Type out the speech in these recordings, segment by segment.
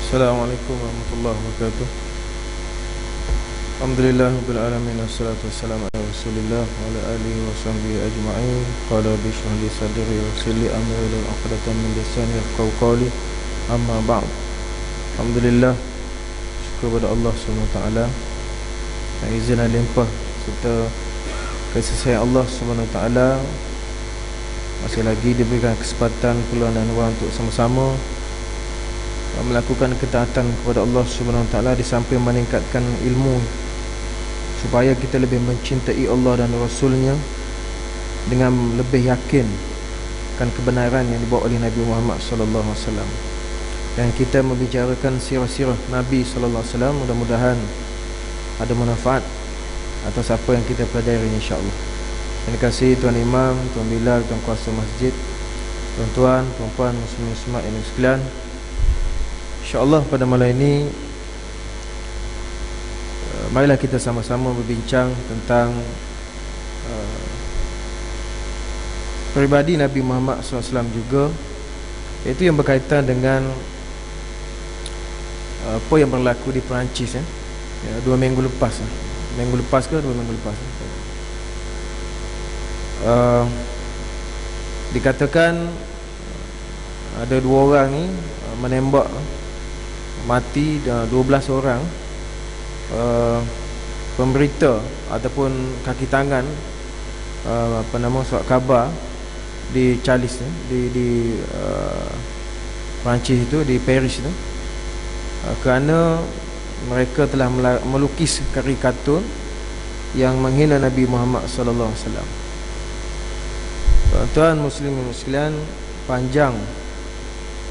Assalamualaikum warahmatullahi wabarakatuh. Alhamdulillah rabbil alamin, wassalatu wassalamu ala Rasulillah wa ala alihi wa sahbihi ajma'in. Qala bi shrah li sadri wa yassir li amri wahlul 'uqdatam min lisani yafqahu qawli. Amma ba'd. Alhamdulillah, syukur kepada Allah Subhanahu wa taala yang izin dan limpah serta kasih sayang Allah Subhanahu wa taala masih lagi diberikan kesempatan, peluang dan ruang untuk sama-sama melakukan ketaatan kepada Allah Subhanahu Wa Taala di samping meningkatkan ilmu supaya kita lebih mencintai Allah dan Rasulnya dengan lebih yakin kan kebenaran yang dibawa oleh Nabi Muhammad sallallahu alaihi wasallam. Dan kita membicarakan sirah-sirah Nabi sallallahu alaihi wasallam, mudah-mudahan ada manfaat atas apa yang kita pelajari insya-Allah. Terima kasih Tuan Imam, Tuan Bilal, Tuan Kuasa Masjid, tuan-tuan, puan-puan, muslim-muslimat yang sekalian. InsyaAllah pada malam ini marilah kita sama-sama berbincang tentang peribadi Nabi Muhammad SAW juga, iaitu yang berkaitan dengan apa yang berlaku di Perancis 2 minggu lepas. Minggu lepas ke 2 minggu lepas? Dikatakan ada 2 orang ni menembak mati 12 orang pemberita ataupun kaki tangan surat khabar di Charles di Perancis itu, di Paris itu, kerana mereka telah melukis karikatur yang menghina Nabi Muhammad sallallahu alaihi wasallam. Tuan-tuan muslimin sekalian, panjang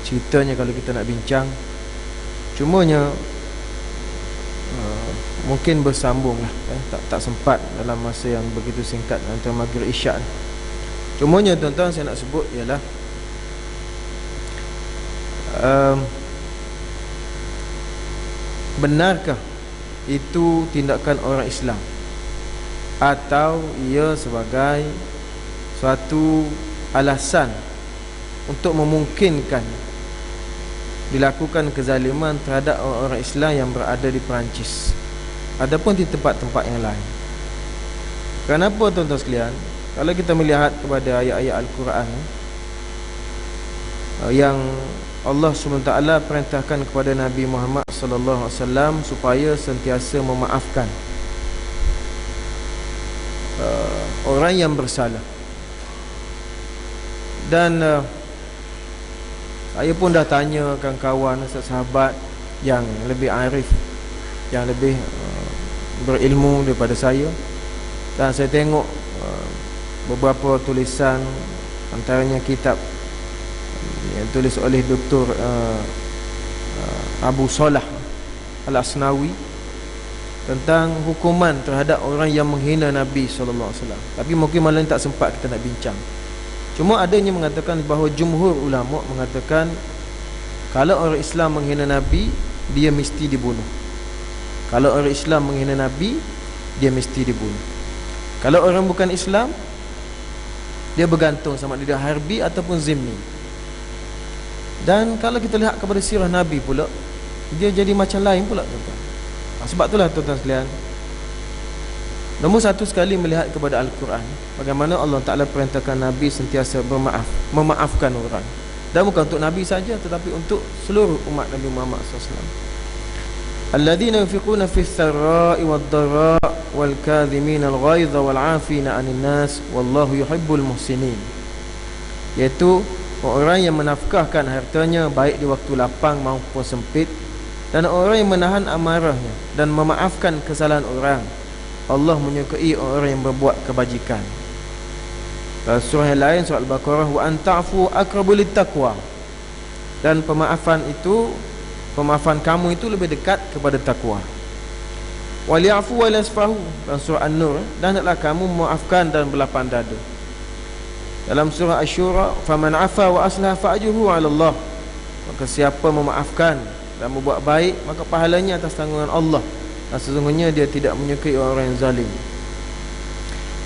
ceritanya kalau kita nak bincang. Cumanya mungkin bersambung lah, tak sempat dalam masa yang begitu singkat antara maghrib isyak. Cumanya tuan-tuan, saya nak sebut ialah benarkah itu tindakan orang Islam, atau ia sebagai suatu alasan untuk memungkinkan dilakukan kezaliman terhadap orang-orang Islam yang berada di Perancis ataupun di tempat-tempat yang lain. Kenapa tuan-tuan sekalian? Kalau kita melihat kepada ayat-ayat Al-Quran yang Allah SWT perintahkan kepada Nabi Muhammad SAW supaya sentiasa memaafkan orang yang bersalah. Dan saya pun dah tanya kawan-kawan, sahabat yang lebih arif, yang lebih berilmu daripada saya, dan saya tengok beberapa tulisan, antaranya kitab yang tulis oleh Dr. Abu Salah Al-Asnawi tentang hukuman terhadap orang yang menghina Nabi SAW. Tapi mungkin malam ni tak sempat kita nak bincang. Cuma adanya mengatakan bahawa jumhur ulama mengatakan kalau orang Islam menghina Nabi, dia mesti dibunuh. Kalau orang Islam menghina Nabi, dia mesti dibunuh. Kalau orang bukan Islam, dia bergantung sama dia harbi ataupun zimmi. Dan kalau kita lihat kepada sirah Nabi pula, dia jadi macam lain pula, tuan-tuan. Sebab itulah tuan-tuan sekalian, nombor satu sekali melihat kepada Al-Quran, bagaimana Allah Ta'ala perintahkan Nabi sentiasa memaafkan orang. Dan bukan untuk Nabi saja, tetapi untuk seluruh umat Nabi Muhammad SAW. Alladzina yunfiquna fis sarra'i wad-dharra' wal kadhimina al-ghaidha wal 'afina 'anil nas wallahu yuhibbul muhsinin. Iaitu orang yang menafkahkan hartanya baik di waktu lapang maupun sempit, dan orang yang menahan amarahnya dan memaafkan kesalahan orang. Allah menyukai orang yang berbuat kebajikan. Surah yang lain, surah Al-Baqarah, wa anta'fu aqrabu littaqwa. Dan pemaafan kamu itu lebih dekat kepada takwa. Wal ya'fu wal yasfahu, dalam surah An-Nur, dan hendaklah kamu memaafkan dan berlapang dada. Dalam surah Asy-Syura, faman 'afa wa aslaha fa ajruhu 'ala Allah. Maka siapa memaafkan dan berbuat baik, maka pahalanya atas tanggungan Allah, dan sesungguhnya dia tidak menyukai orang yang zalim.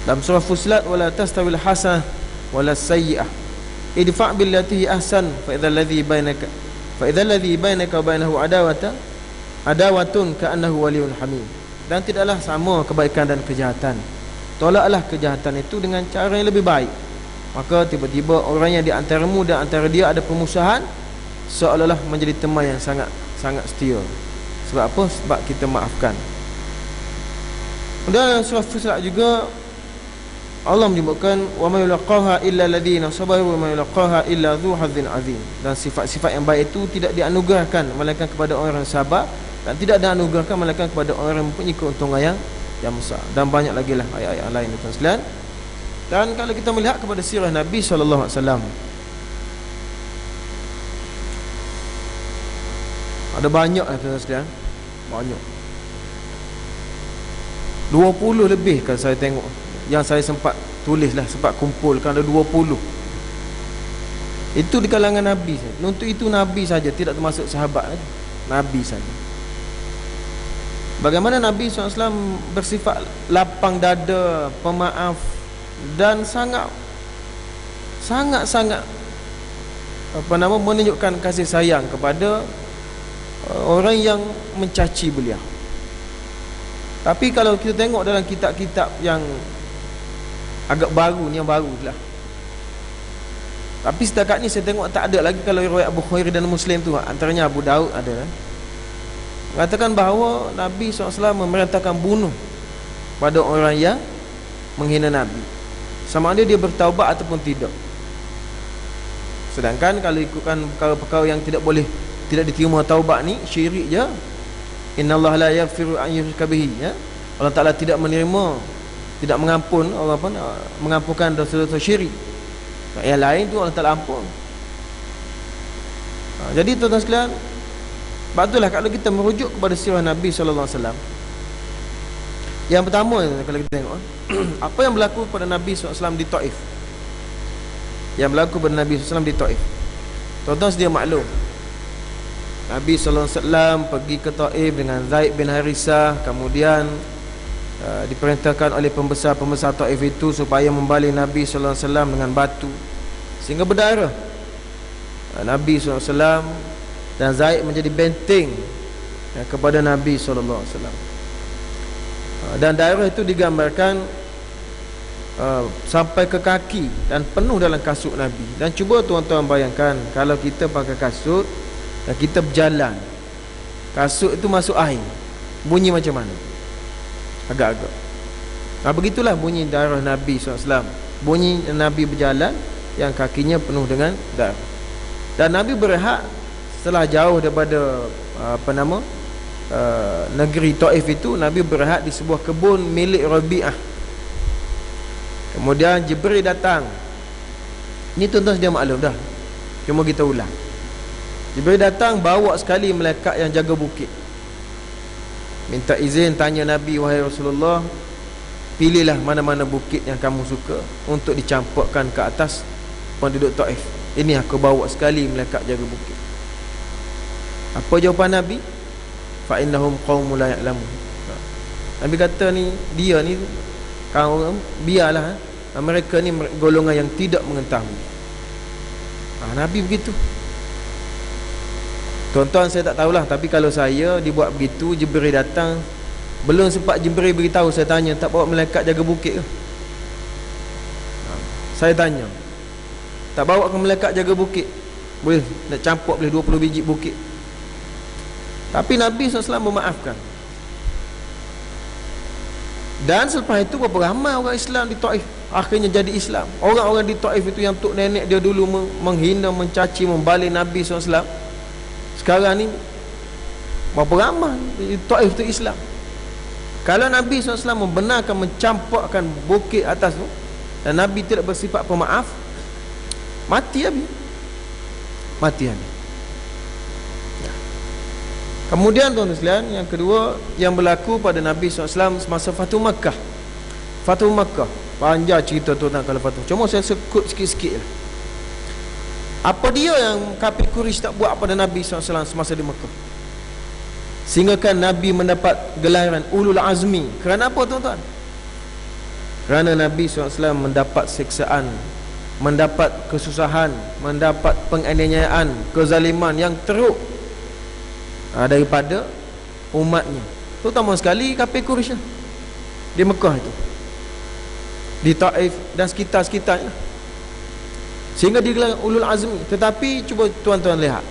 Dalam surah Fussilat, wala tastawil hasanah wala sayyi'ah idfa' billati ahsan fa idzal ladzi bainaka fa idzal ladzi bainaka wa bainahu adawatun ka'annahu waliyyun hamim. Dan tidaklah sama kebaikan dan kejahatan. Tolaklah kejahatan itu dengan cara yang lebih baik. Maka tiba-tiba orang yang di antaramu dan antara dia ada permusuhan, seolah-olah menjadi teman yang sangat setia. Sebab apa? Sebab kita maafkan. Dan surah Fussilat juga Allah menyebutkan wa ma yulqaha illa alladziina sabaru wa ma yulqaha illa dzu hazzin azim. Dan sifat-sifat yang baik itu tidak dianugerahkan melainkan kepada orang yang sabar, dan tidak dianugerahkan melainkan kepada orang yang mempunyai keuntungan yang besar. Dan banyak lagi lah ayat-ayat lain tuan sekalian. Dan kalau kita melihat kepada sirah Nabi SAW, ada banyak lah tuan sekalian, banyak 20 lebih kalau saya tengok, yang saya sempat tulis lah, sempat kumpulkan ada 20. Itu di kalangan Nabi saja. Untuk itu Nabi saja, tidak termasuk sahabat lagi. Nabi saja. Bagaimana Nabi SAW bersifat lapang dada, pemaaf, dan sangat menunjukkan kasih sayang kepada orang yang mencaci beliau. Tapi kalau kita tengok dalam kitab-kitab yang agak baru ni, yang baru lah, tapi setakat ni saya tengok tak ada lagi. Kalau riwayat Bukhari dan Muslim tu, antaranya Abu Daud ada, mengatakan bahawa Nabi SAW memerintahkan bunuh pada orang yang menghina Nabi, sama ada dia bertaubat ataupun tidak. Sedangkan kalau ikutkan perkara-perkara yang tidak diterima taubat ni, syirik je. Innallaha la yaghfiru an yushraka bihi, ya. Allah Taala tidak menerima, tidak mengampun orang mengampunkan dosa-dosa syirik. Yang lain tu Allah Taala ampun. Jadi tuan-tuan sekalian, sebab itulah kalau kita merujuk kepada sirah Nabi sallallahu alaihi wasallam, yang pertama kalau kita tengok apa yang berlaku pada Nabi SAW di Taif. Yang berlaku pada Nabi SAW di Taif, tuan-tuan sedia maklum, Nabi SAW pergi ke Taif dengan Zaid bin Harisah. Kemudian diperintahkan oleh pembesar-pembesar Taif itu supaya membalik Nabi SAW dengan batu sehingga berdarah. Nabi SAW dan Zaid menjadi benteng kepada Nabi SAW. Dan darah itu digambarkan sampai ke kaki dan penuh dalam kasut Nabi. Dan cuba tuan-tuan bayangkan, kalau kita pakai kasut dan kita berjalan, kasut itu masuk air, bunyi macam mana? Agak-agak. Begitulah bunyi darah Nabi SAW. Bunyi Nabi berjalan yang kakinya penuh dengan darah. Dan Nabi berehat setelah jauh daripada negeri Taif itu. Nabi berehat di sebuah kebun milik Rabi'ah. Kemudian Jibril datang. Ini tuan-tuan sedia maklum dah, cuma kita ulang. Jibril datang bawa sekali malaikat yang jaga bukit, minta izin, tanya Nabi, wahai Rasulullah, pilihlah mana-mana bukit yang kamu suka untuk dicampakkan ke atas penduduk Taif. Ini aku bawa sekali malaikat jaga bukit. Apa jawapan Nabi? Fa innahum qaumun la ya'lamun. Nabi kata dia ni kaum, biarlah, mereka ni golongan yang tidak mengetahui. Nabi begitu. Tuan-tuan saya tak tahulah, tapi kalau saya dibuat begitu, Jibril datang, belum sempat Jibril beritahu, saya tanya, tak bawa malaikat jaga bukit ke? Saya tanya, tak bawa ke malaikat jaga bukit? Boleh nak campur, boleh 20 biji bukit. Tapi Nabi SAW memaafkan. Dan selepas itu berapa ramai orang Islam di Taif akhirnya jadi Islam. Orang-orang di Taif itu yang tok nenek dia dulu menghina, mencaci, membalik Nabi SAW, sekarang ni berapa ramai di Taif itu Islam. Kalau Nabi SAW membenarkan mencampakkan bukit atas tu, dan Nabi tidak bersifat pemaaf, mati habis. Mati habis. Kemudian tuan-tuan sekalian, yang kedua yang berlaku pada Nabi SAW semasa Fatu Makkah. Fatu Makkah, panjang cerita tuan-tuan kalau Fatu, cuma saya sekut sikit-sikit lah. Apa dia yang kafir Quraisy tak buat pada Nabi SAW semasa di Makkah, sehingga kan Nabi mendapat gelaran Ulul Azmi? Kerana apa tuan-tuan? Kerana Nabi SAW mendapat siksaan mendapat kesusahan, mendapat penganiayaan, kezaliman yang teruk daripada umatnya, terutama sekali kafir Quraisy di Mekah itu, di Taif dan sekitar-sekitarnya, sehingga digelar ulul azmi. Tetapi cuba tuan-tuan lihat,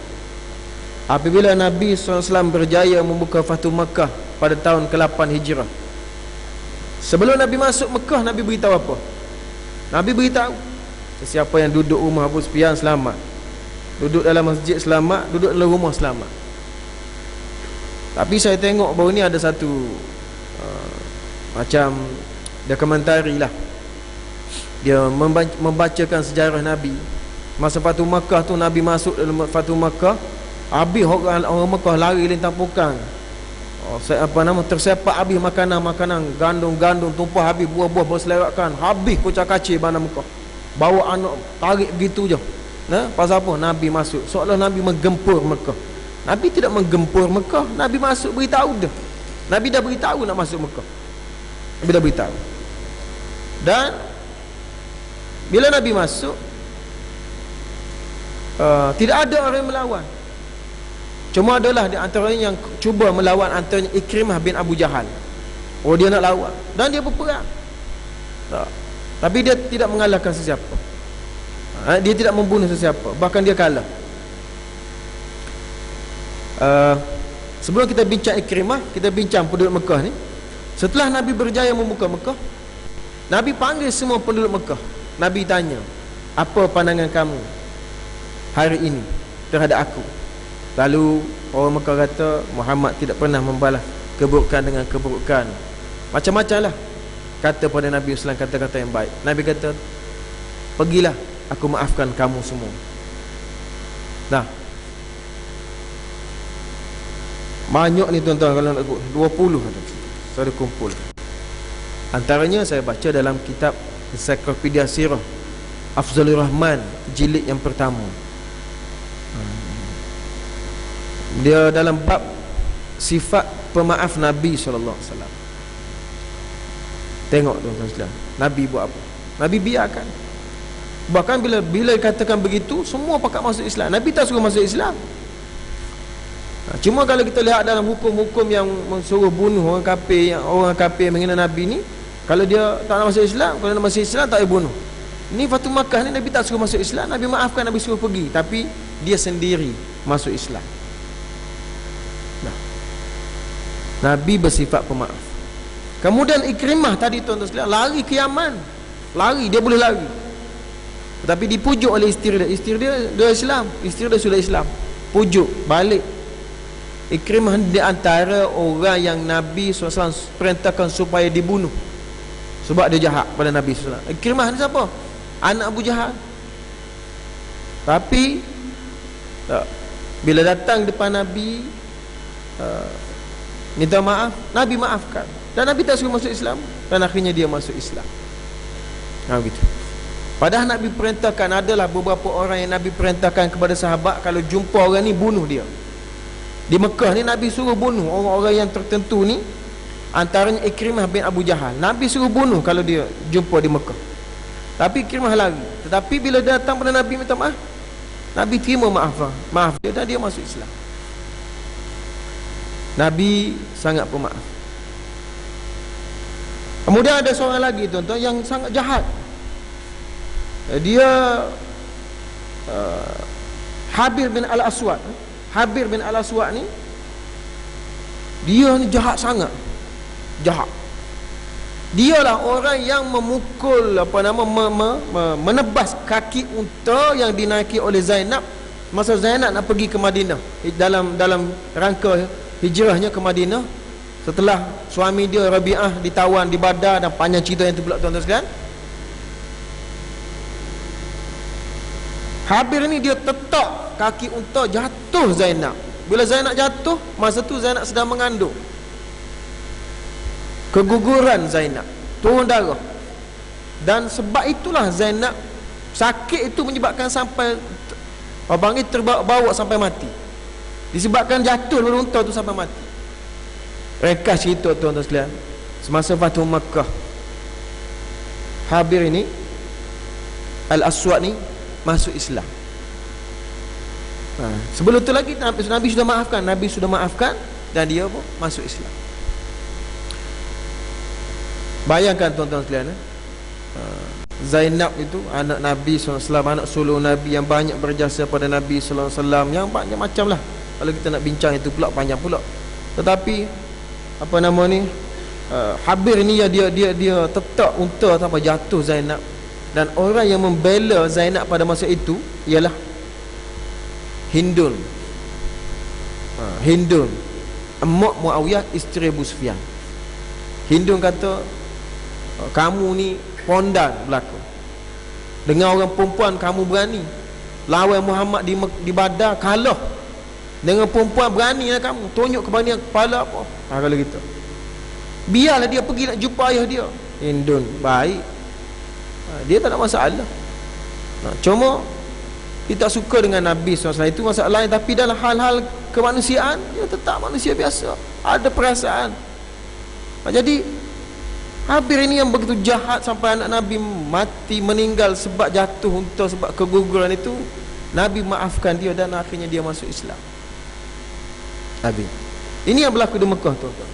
apabila Nabi SAW berjaya membuka Fatu Mekah pada tahun ke-8 Hijrah, sebelum Nabi masuk Mekah, Nabi beritahu apa? Nabi beritahu sesiapa yang duduk rumah Abu Sufyan selamat, duduk dalam masjid selamat, duduk dalam rumah selamat. Tapi saya tengok baru ni ada satu macam dokumentari lah, dia membacakan sejarah Nabi masa Fatu Makkah tu. Nabi masuk dalam Fatu Makkah, habis orang Makkah lari lintang pukang, tersepak habis makanan, gandum tumpah habis, buah-buah berselerakkan, habis kocak-kacir bandar Mekah, bawa anak tarik begitu je. Pasal apa? Nabi masuk, seolah Nabi menggempur Mekah. Nabi tidak menggempur Mekah, Nabi masuk beritahu dah. Nabi dah beritahu nak masuk Mekah, Nabi dah beritahu. Dan bila Nabi masuk, tidak ada orang yang melawan. Cuma adalah di antaranya yang cuba melawan, antaranya Ikrimah bin Abu Jahal. Dia nak lawan dan dia berperang, tapi dia tidak mengalahkan sesiapa. Dia tidak membunuh sesiapa, bahkan dia kalah. Sebelum kita bincang Ikrimah, kita bincang penduduk Mekah ni. Setelah Nabi berjaya membuka Mekah, Nabi panggil semua penduduk Mekah. Nabi tanya, apa pandangan kamu hari ini terhadap aku? Lalu orang Mekah kata, Muhammad tidak pernah membalas keburukan dengan keburukan. Macam-macam lah kata pada Nabi SAW kata-kata yang baik. Nabi kata, pergilah, aku maafkan kamu semua. Nah, banyak ni tuan-tuan, kalau nak 20 saya kumpul. Antaranya saya baca dalam kitab Ensiklopedia Sirah Afzalur Rahman jilid yang pertama. Dia dalam bab sifat pemaaf Nabi SAW. Tengok tuan-tuan sekalian, Nabi buat apa? Nabi biarkan. Bahkan bila katakan begitu, semua pakat masuk Islam. Nabi tak suruh masuk Islam. Cuma kalau kita lihat dalam hukum-hukum yang mensuruh bunuh orang kafir, orang kafir menghina Nabi ni, kalau dia tak nak masuk Islam, kalau nak masuk Islam tak boleh bunuh. Ni Fatu Makkah ni Nabi tak suruh masuk Islam, Nabi maafkan, Nabi suruh pergi, tapi dia sendiri masuk Islam. Nabi bersifat pemaaf. Kemudian Ikrimah tadi tuan-tuan sekalian lari ke Yaman. Lari, dia boleh lari, tetapi dipujuk oleh isteri dia. Isteri dia Islam, isteri dia sudah Islam, pujuk balik. Ikrimah di antara orang yang Nabi SAW perintahkan supaya dibunuh sebab dia jahat pada Nabi SAW. Ikrimah ni siapa? Anak Abu Jahal. Tapi bila datang depan Nabi, minta maaf, Nabi maafkan, dan Nabi tak suruh masuk Islam, dan akhirnya dia masuk Islam. Begitu. Padahal Nabi perintahkan, adalah beberapa orang yang Nabi perintahkan kepada sahabat, kalau jumpa orang ni bunuh dia. Di Mekah ni Nabi suruh bunuh orang-orang yang tertentu ni, antaranya Ikrimah bin Abu Jahal. Nabi suruh bunuh kalau dia jumpa di Mekah. Tapi Ikrimah lari. Tetapi bila datang pada Nabi minta maaf, Nabi terima maaf dia, dan dia masuk Islam. Nabi sangat pemaaf. Kemudian ada seorang lagi tuan-tuan yang sangat jahat. Dia Habir bin Al-Aswad. Habir bin Al-Aswad ni, dia ni jahat sangat. Jahat. Dialah orang yang memukul menebas kaki unta yang dinaiki oleh Zainab masa Zainab nak pergi ke Madinah, dalam rangka hijrahnya ke Madinah setelah suami dia Rabi'ah ditawan di Badar, dan panjang cerita yang tu pula tuan-tuan sekalian. Habir ni dia tetak kaki unta, jatuh Zainab. Bila Zainab jatuh, masa tu Zainab sedang mengandung. Keguguran Zainab, turun darah. Dan sebab itulah Zainab, sakit itu menyebabkan sampai terbawa sampai mati. Disebabkan jatuh dari unta tu sampai mati. Ringkas cerita tuan-tuan sekalian, semasa Fatu Makkah, Habir ini Al-Aswad ni masuk Islam. Sebelum tu lagi Nabi sudah maafkan dan dia pun masuk Islam. Bayangkan tuan-tuan sekalian, Zainab itu anak Nabi SAW, anak sulung Nabi yang banyak berjasa pada Nabi SAW, yang banyak macam lah. Kalau kita nak bincang itu pula panjang pula. Tetapi apa nama ni, Habir ni dia tetap unta tanpa jatuh Zainab. Dan orang yang membela Zainab pada masa itu ialah Hindun. Hindun, emak Muawiyah, isteri Abu Sufyan. Hindun kata, kamu ni pondan berlaku. Dengan orang perempuan kamu berani lawan Muhammad di Badar, kalah. Dengan perempuan beranilah kamu, tunjuk keberanian kepala apa. Kalau gitu, biarlah dia pergi nak jumpa ayah dia. Hindun baik, dia tak ada masalah. Cuma dia tak suka dengan Nabi SAW, itu masalah lain. Tapi dalam hal-hal kemanusiaan, dia tetap manusia biasa, ada perasaan. Jadi Habir ini yang begitu jahat sampai anak Nabi mati, meninggal sebab jatuh unta, sebab keguguran itu, Nabi maafkan dia dan akhirnya dia masuk Islam. Nabi ini yang berlaku di Mekah, tuan-tuan.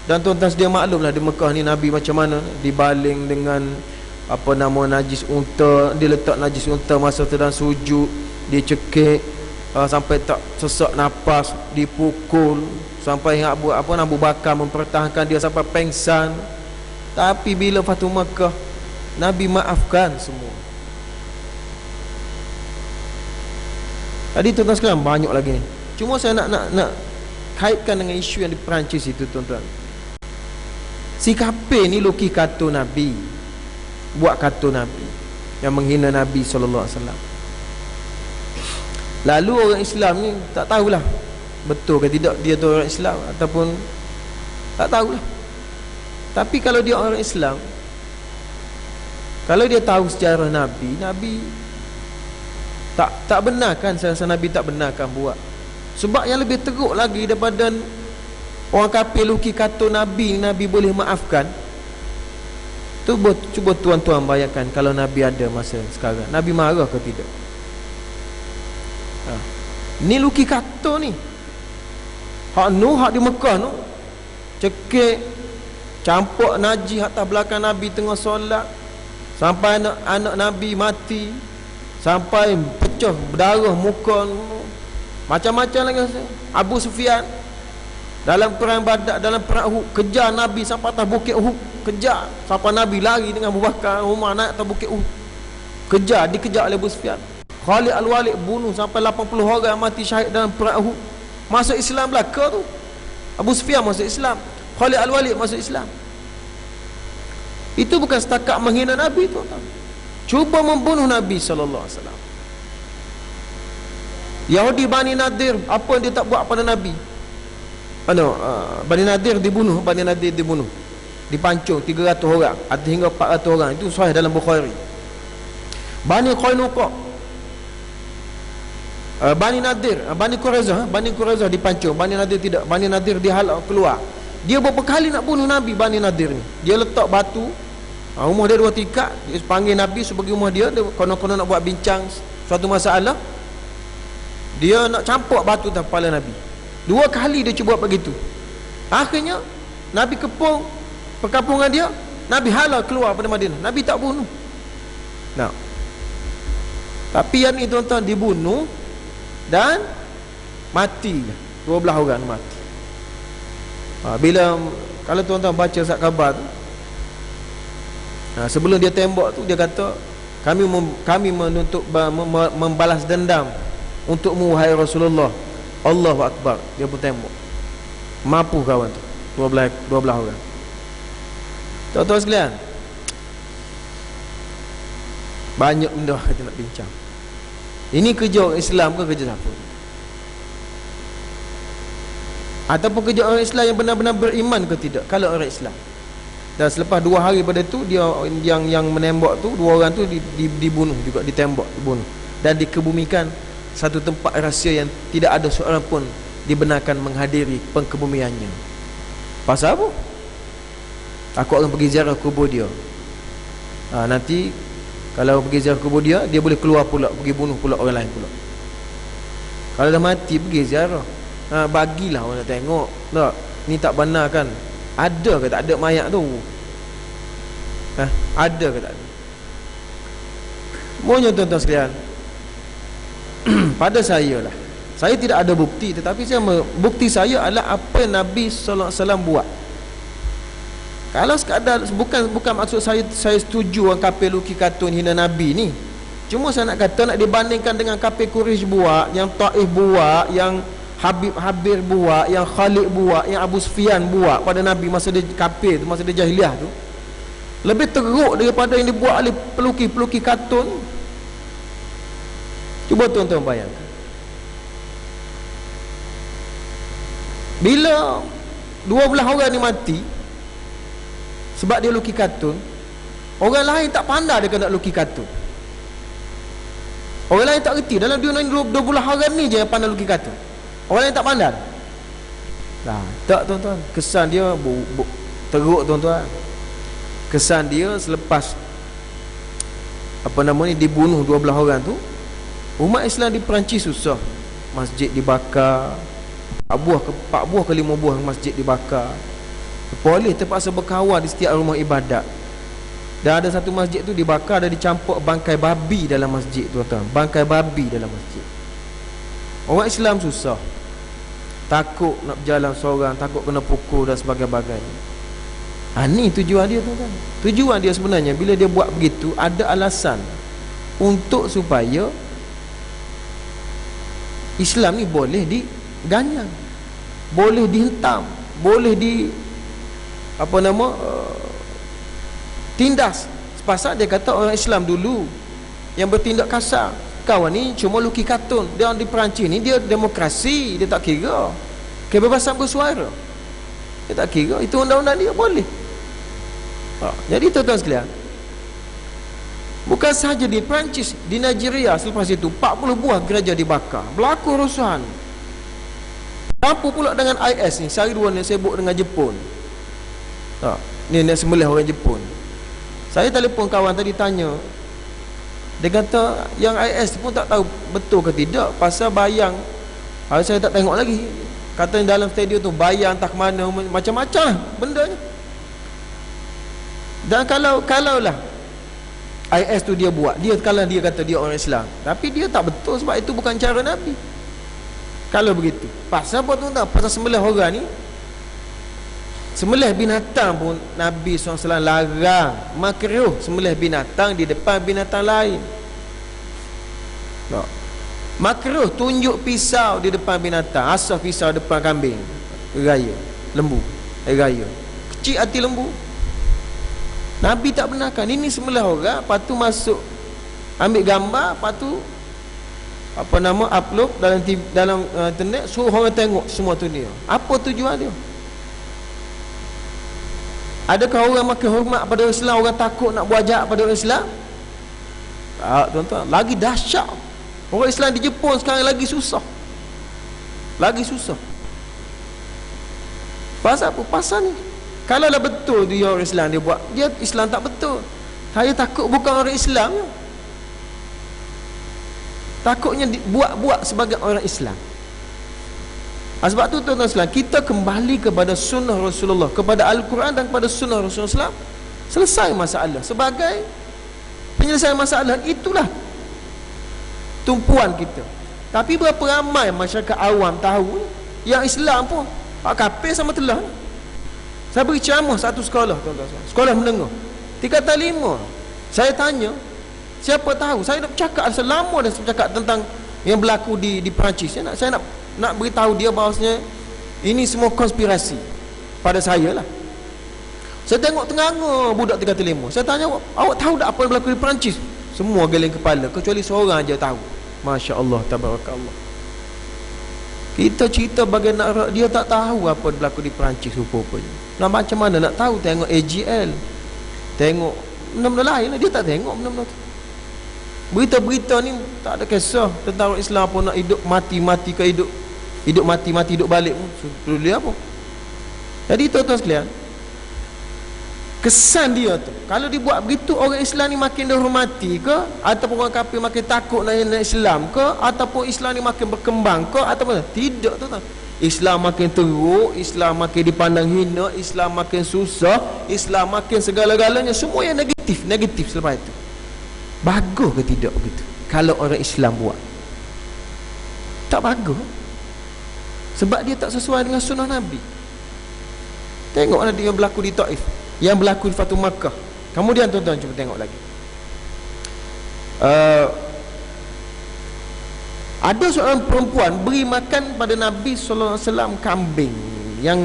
Dan tuan-tuan sedia maklumlah di Mekah ni Nabi macam mana dibaling dengan apa nama najis unta. Dia letak najis unta masa tu dan sujud, dia cekik sampai tak sesak nafas, dipukul sampai Abu Bakar mempertahankan dia sampai pengsan. Tapi bila Fatu Makkah, Nabi maafkan semua. Tadi tuan-tuan sekalian banyak lagi ni. Cuma saya nak kaitkan dengan isu yang di Perancis itu, tuan-tuan. Si kafir ni loki kata Nabi, buat kata Nabi yang menghina Nabi SAW. Lalu orang Islam ni tak tahulah betul ke tidak dia tu orang Islam, ataupun tak tahulah. Tapi kalau dia orang Islam, kalau dia tahu sejarah Nabi tak benarkan. Saya rasa Nabi tak benarkan buat. Sebab yang lebih teruk lagi daripada orang kafir luki kata Nabi boleh maafkan. Cuba tuan-tuan bayangkan kalau Nabi ada masa sekarang, Nabi marah ke tidak? Ni luki kata ni, hak di Mekah tu, cekik, campur najis atas belakang Nabi tengah solat, sampai anak Nabi mati, sampai pecah berdarah muka, macam-macam lagi. Abu Sufyan dalam perang Badar, dalam perang Uhud, kejar Nabi sampai atas bukit Uhud, kejar sampai Nabi lari dengan Abu Bakar, Umar naik atas bukit Uhud, dikejar oleh Abu Sufyan. Khalid Al-Walid bunuh sampai 80 orang mati syahid dalam perang Uhud. Masuk Islam belaka tu, Abu Sufyan masuk Islam, Khalid Al-Walid masuk Islam. Itu bukan setakat menghina Nabi, tuan-tuan, cuba membunuh Nabi SAW. Yahudi Bani Nadir, apa yang dia tak buat pada Nabi? Bani Nadir dibunuh, dipancung 300 orang atau hingga 400 orang. Itu sahih dalam Bukhari. Bani Qainuqa, Bani Nadir, Bani Quraizah dipancung, Bani Nadir tidak. Bani Nadir dihalau keluar. Dia berapa kali nak bunuh Nabi, Bani Nadir ni. Dia letak batu, rumah dia 2 tingkat, dia panggil Nabi sebagai rumah dia konon-konon nak buat bincang suatu masalah. Dia nak campur batu atas kepala Nabi. 2 kali dia cuba buat begitu. Akhirnya Nabi kepung perkampungan dia, Nabi halau keluar pada Madinah. Nabi tak bunuh. Tapi yang ni, tuan-tuan, dibunuh dan mati 12 orang mati. Bila kalau tuan-tuan baca surat khabar tu, sebelum dia tembak tu, dia kata, kami menuntut membalas dendam untukmu wahai Rasulullah. Allahu Akbar. Dia pun tembak. Mampu kawan tu, 12 orang. Tuan-tuan sekalian, banyak benda kita nak bincang. Ini kerja orang Islam ke kerja siapa? Ataupun kerja orang Islam yang benar-benar beriman ke tidak? Kalau orang Islam, dan selepas 2 hari pada tu, dia yang menembak tu, 2 orang tu dibunuh juga, ditembak, dibunuh, dan dikebumikan satu tempat rahsia yang tidak ada seorang pun dibenarkan menghadiri pengkebumiannya. Pasal apa? Aku akan pergi ziarah kubur dia. Nanti Kalau pergi ziarah kubur dia boleh keluar pula, pergi bunuh pula orang lain pula. Kalau dah mati pergi ziarah, bagilah orang nak tengok. Tak, ni tak benar kan? Ada ke tak ada mayat tu? Ada ke tak ada? Mohon tuan-tuan sekalian, pada saya lah, saya tidak ada bukti, tetapi bukti saya adalah apa yang Nabi sallallahu alaihi wasallam buat. Kalau sekadar bukan maksud saya setuju orang kafir luki kartun hina Nabi ni. Cuma saya nak kata, nak dibandingkan dengan kafir Quraisy buat, yang Taif buat, yang Habib buat, yang Khalid buat, yang Abu Sufyan buat pada Nabi masa dia kafir tu, masa dia jahiliah tu, lebih teruk daripada yang dibuat oleh pelukis-pelukis kartun. Cuba tuan-tuan bayangkan, bila 12 orang ni mati sebab dia lukis kartun, orang lain tak pandai dia kena lukis kartun. Orang lain tak reti, dalam dunia ni 12 orang ni je yang pandai lukis kartun. Orang lain tak pandai. Tak tuan-tuan, kesan dia teruk tuan-tuan. Kesan dia selepas dibunuh 12 orang tu, umat Islam di Perancis susah. Masjid dibakar, 4 buah ke 5 buah masjid dibakar. Polis terpaksa berkawal di setiap rumah ibadat. Dan ada satu masjid tu dibakar dan dicampur bangkai babi dalam masjid, tuan-tuan. Bangkai babi dalam masjid. Orang Islam susah, takut nak berjalan seorang, takut kena pukul dan sebagainya. Ni tujuan dia, tuan-tuan. Tujuan dia sebenarnya bila dia buat begitu, ada alasan untuk supaya Islam ni boleh diganyang, boleh dihentam, boleh tindas. Pasal dia kata orang Islam dulu yang bertindak kasar, kawan ni cuma lukis kartun. Dia di Perancis ni dia demokrasi, dia tak kira kebebasan bersuara, dia tak kira, itu undang-undang dia boleh. Jadi tuan-tuan sekalian, bukan sahaja di Perancis, di Nigeria selepas itu 40 buah gereja dibakar, berlaku kerusuhan. Apa pula dengan IS ni? Sehari dua ni sibuk dengan Jepun. Ni nak sembelih orang Jepun. Saya telefon kawan tadi tanya, dia kata yang IS pun tak tahu betul ke tidak pasal bayang. Saya tak tengok lagi. Katanya dalam stadium tu bayang entah ke mana, macam-macam lah bendanya. Dan kalau lah IS tu dia buat, kalau dia kata dia orang Islam, tapi dia tak betul sebab itu bukan cara Nabi. Kalau begitu, pasal apa tuan-tuan? Pasal sembelih orang ni, sembelih binatang pun Nabi SAW larang. Makruh sembelih binatang di depan binatang lain. Makruh tunjuk pisau di depan binatang, asal pisau depan kambing, raya, lembu, raya. Kecil hati lembu. Nabi tak benarkan. Ini sembelih orang, lepas tu masuk ambil gambar, lepas tu upload dalam internet, suruh orang tengok semua tu dia. Apa tujuan dia? Adakah orang makin hormat pada Islam, orang takut nak buat jahat pada orang Islam? Tak, tuan-tuan, lagi dahsyat. Orang Islam di Jepun sekarang lagi susah. Lagi susah. Pasal apa? Pasal ni, kalau lah betul dia orang Islam dia buat, dia Islam tak betul. Saya takut bukan orang Islam ya. Takutnya buat sebagai orang Islam. Sebab tu tuan-tuan sekalian, kita kembali kepada sunnah Rasulullah, kepada Al-Quran dan kepada sunnah Rasulullah, selesai masalah. Sebagai penyelesaian masalah, itulah tumpuan kita. Tapi berapa ramai masyarakat awam tahu yang Islam pun kafir sama telah. Saya beri ceramah satu sekolah, tuan-tuan, sekolah menengah, tingkatan 5. Saya tanya, siapa tahu? Saya nak bercakap selama dah bercakap tentang yang berlaku di Perancis. Saya nak beritahu dia bahawasanya ini semua konspirasi pada saya lah. Saya tengok tengah-tengah budak 35. Saya tanya, awak tahu tak apa yang berlaku di Perancis? Semua geleng kepala, kecuali seorang aja tahu. Masya Allah, tabarakallah. Kita cerita bagaimana dia tak tahu apa yang berlaku di Perancis rupa-rupanya. Nah, macam mana nak tahu? Tengok AGL, tengok benda-benda lain lah. Dia tak tengok benda-benda tu. Berita-berita ni tak ada kisah tentang orang Islam pun nak hidup mati-mati ke hidup mati-mati hidup balik pun. Perlu dia apa? Jadi tuan-tuan sekalian, kesan dia tu. Kalau dibuat begitu, orang Islam ni makin dihormati ke, ataupun orang kafir makin takut nak Islam ke, ataupun Islam ni makin berkembang ke, ataupun tidak tu. Islam makin teruk, Islam makin dipandang hina, Islam makin susah, Islam makin segala-galanya, semua yang negatif selepas itu. Bagus ke tidak begitu kalau orang Islam buat? Tak bagus, sebab dia tak sesuai dengan sunnah Nabi. Tengoklah dia yang berlaku di Taif, yang berlaku di Fatu Makkah. Kemudian tuan-tuan cuba tengok lagi. Ada seorang perempuan beri makan pada Nabi SAW kambing. Yang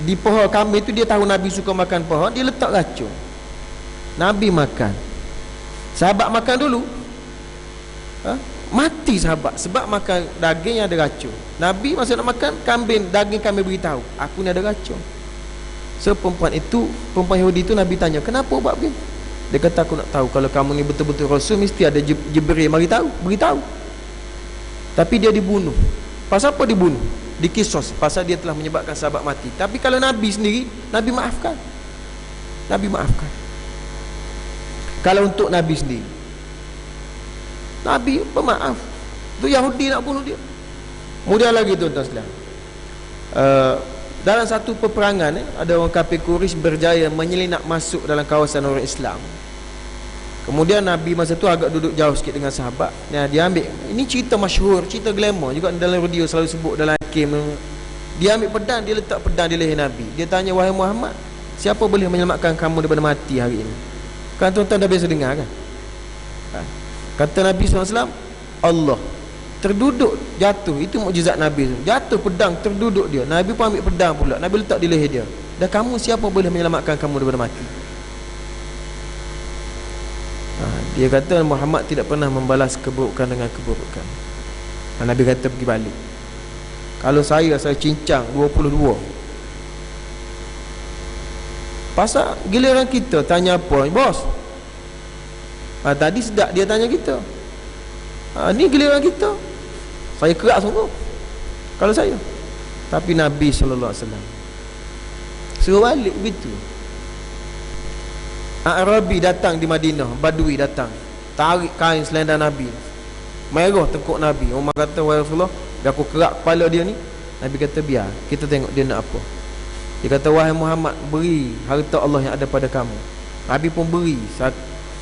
di pohon kambing itu, dia tahu Nabi suka makan pohon, dia letak racun. Nabi makan, sahabat makan dulu, mati sahabat sebab makan daging yang ada racun. Nabi masa nak makan kambing, daging kambing, beritahu, aku ni ada racun. So perempuan Yahudi itu, Nabi tanya, kenapa buat begini? Dia kata, aku nak tahu, kalau kamu ni betul-betul Rasul, mesti ada Jibril beritahu. Tapi dia dibunuh. Pasal apa dibunuh? Dikisos, pasal dia telah menyebabkan sahabat mati. Tapi kalau Nabi sendiri, Nabi maafkan. Kalau untuk Nabi sendiri, Nabi pemaaf. Tu Yahudi nak bunuh dia. Kemudian lagi tuan-tuan sekalian, dalam satu peperangan, ada orang kafir Quraisy berjaya menyelinap masuk dalam kawasan orang Islam. Kemudian Nabi masa tu agak duduk jauh sikit dengan sahabat. Dia ambil, ini cerita masyhur, cerita glamour juga dalam radio selalu sebut dalam hakim. Dia ambil pedang, dia letak pedang di leher Nabi. Dia tanya, wahai Muhammad, siapa boleh menyelamatkan kamu daripada mati hari ini? Kan tuan-tuan dah biasa dengar kan? Kata Nabi SAW, Allah. Terduduk, jatuh. Itu mukjizat Nabi. Jatuh pedang, terduduk dia. Nabi pun ambil pedang pula, Nabi letak di leher dia. Dan kamu, siapa boleh menyelamatkan kamu daripada mati? Dia kata, Muhammad tidak pernah membalas keburukan dengan keburukan. Nabi kata, pergi balik. Kalau saya cincang 22. Pasal giliran kita tanya apa, bos? Tadi sedap dia tanya kita. Ni giliran kita. Saya kerak sungguh kalau saya. Tapi Nabi SAW suruh balik begitu. Arabi datang di Madinah, Badui datang, tarik kain selendang Nabi, merah tengkuk Nabi. Umar kata, wahai Rasulullah, biar aku kerak kepala dia ni. Nabi kata, biar, kita tengok dia nak apa. Dia kata, wahai Muhammad, beri harta Allah yang ada pada kamu. Nabi pun beri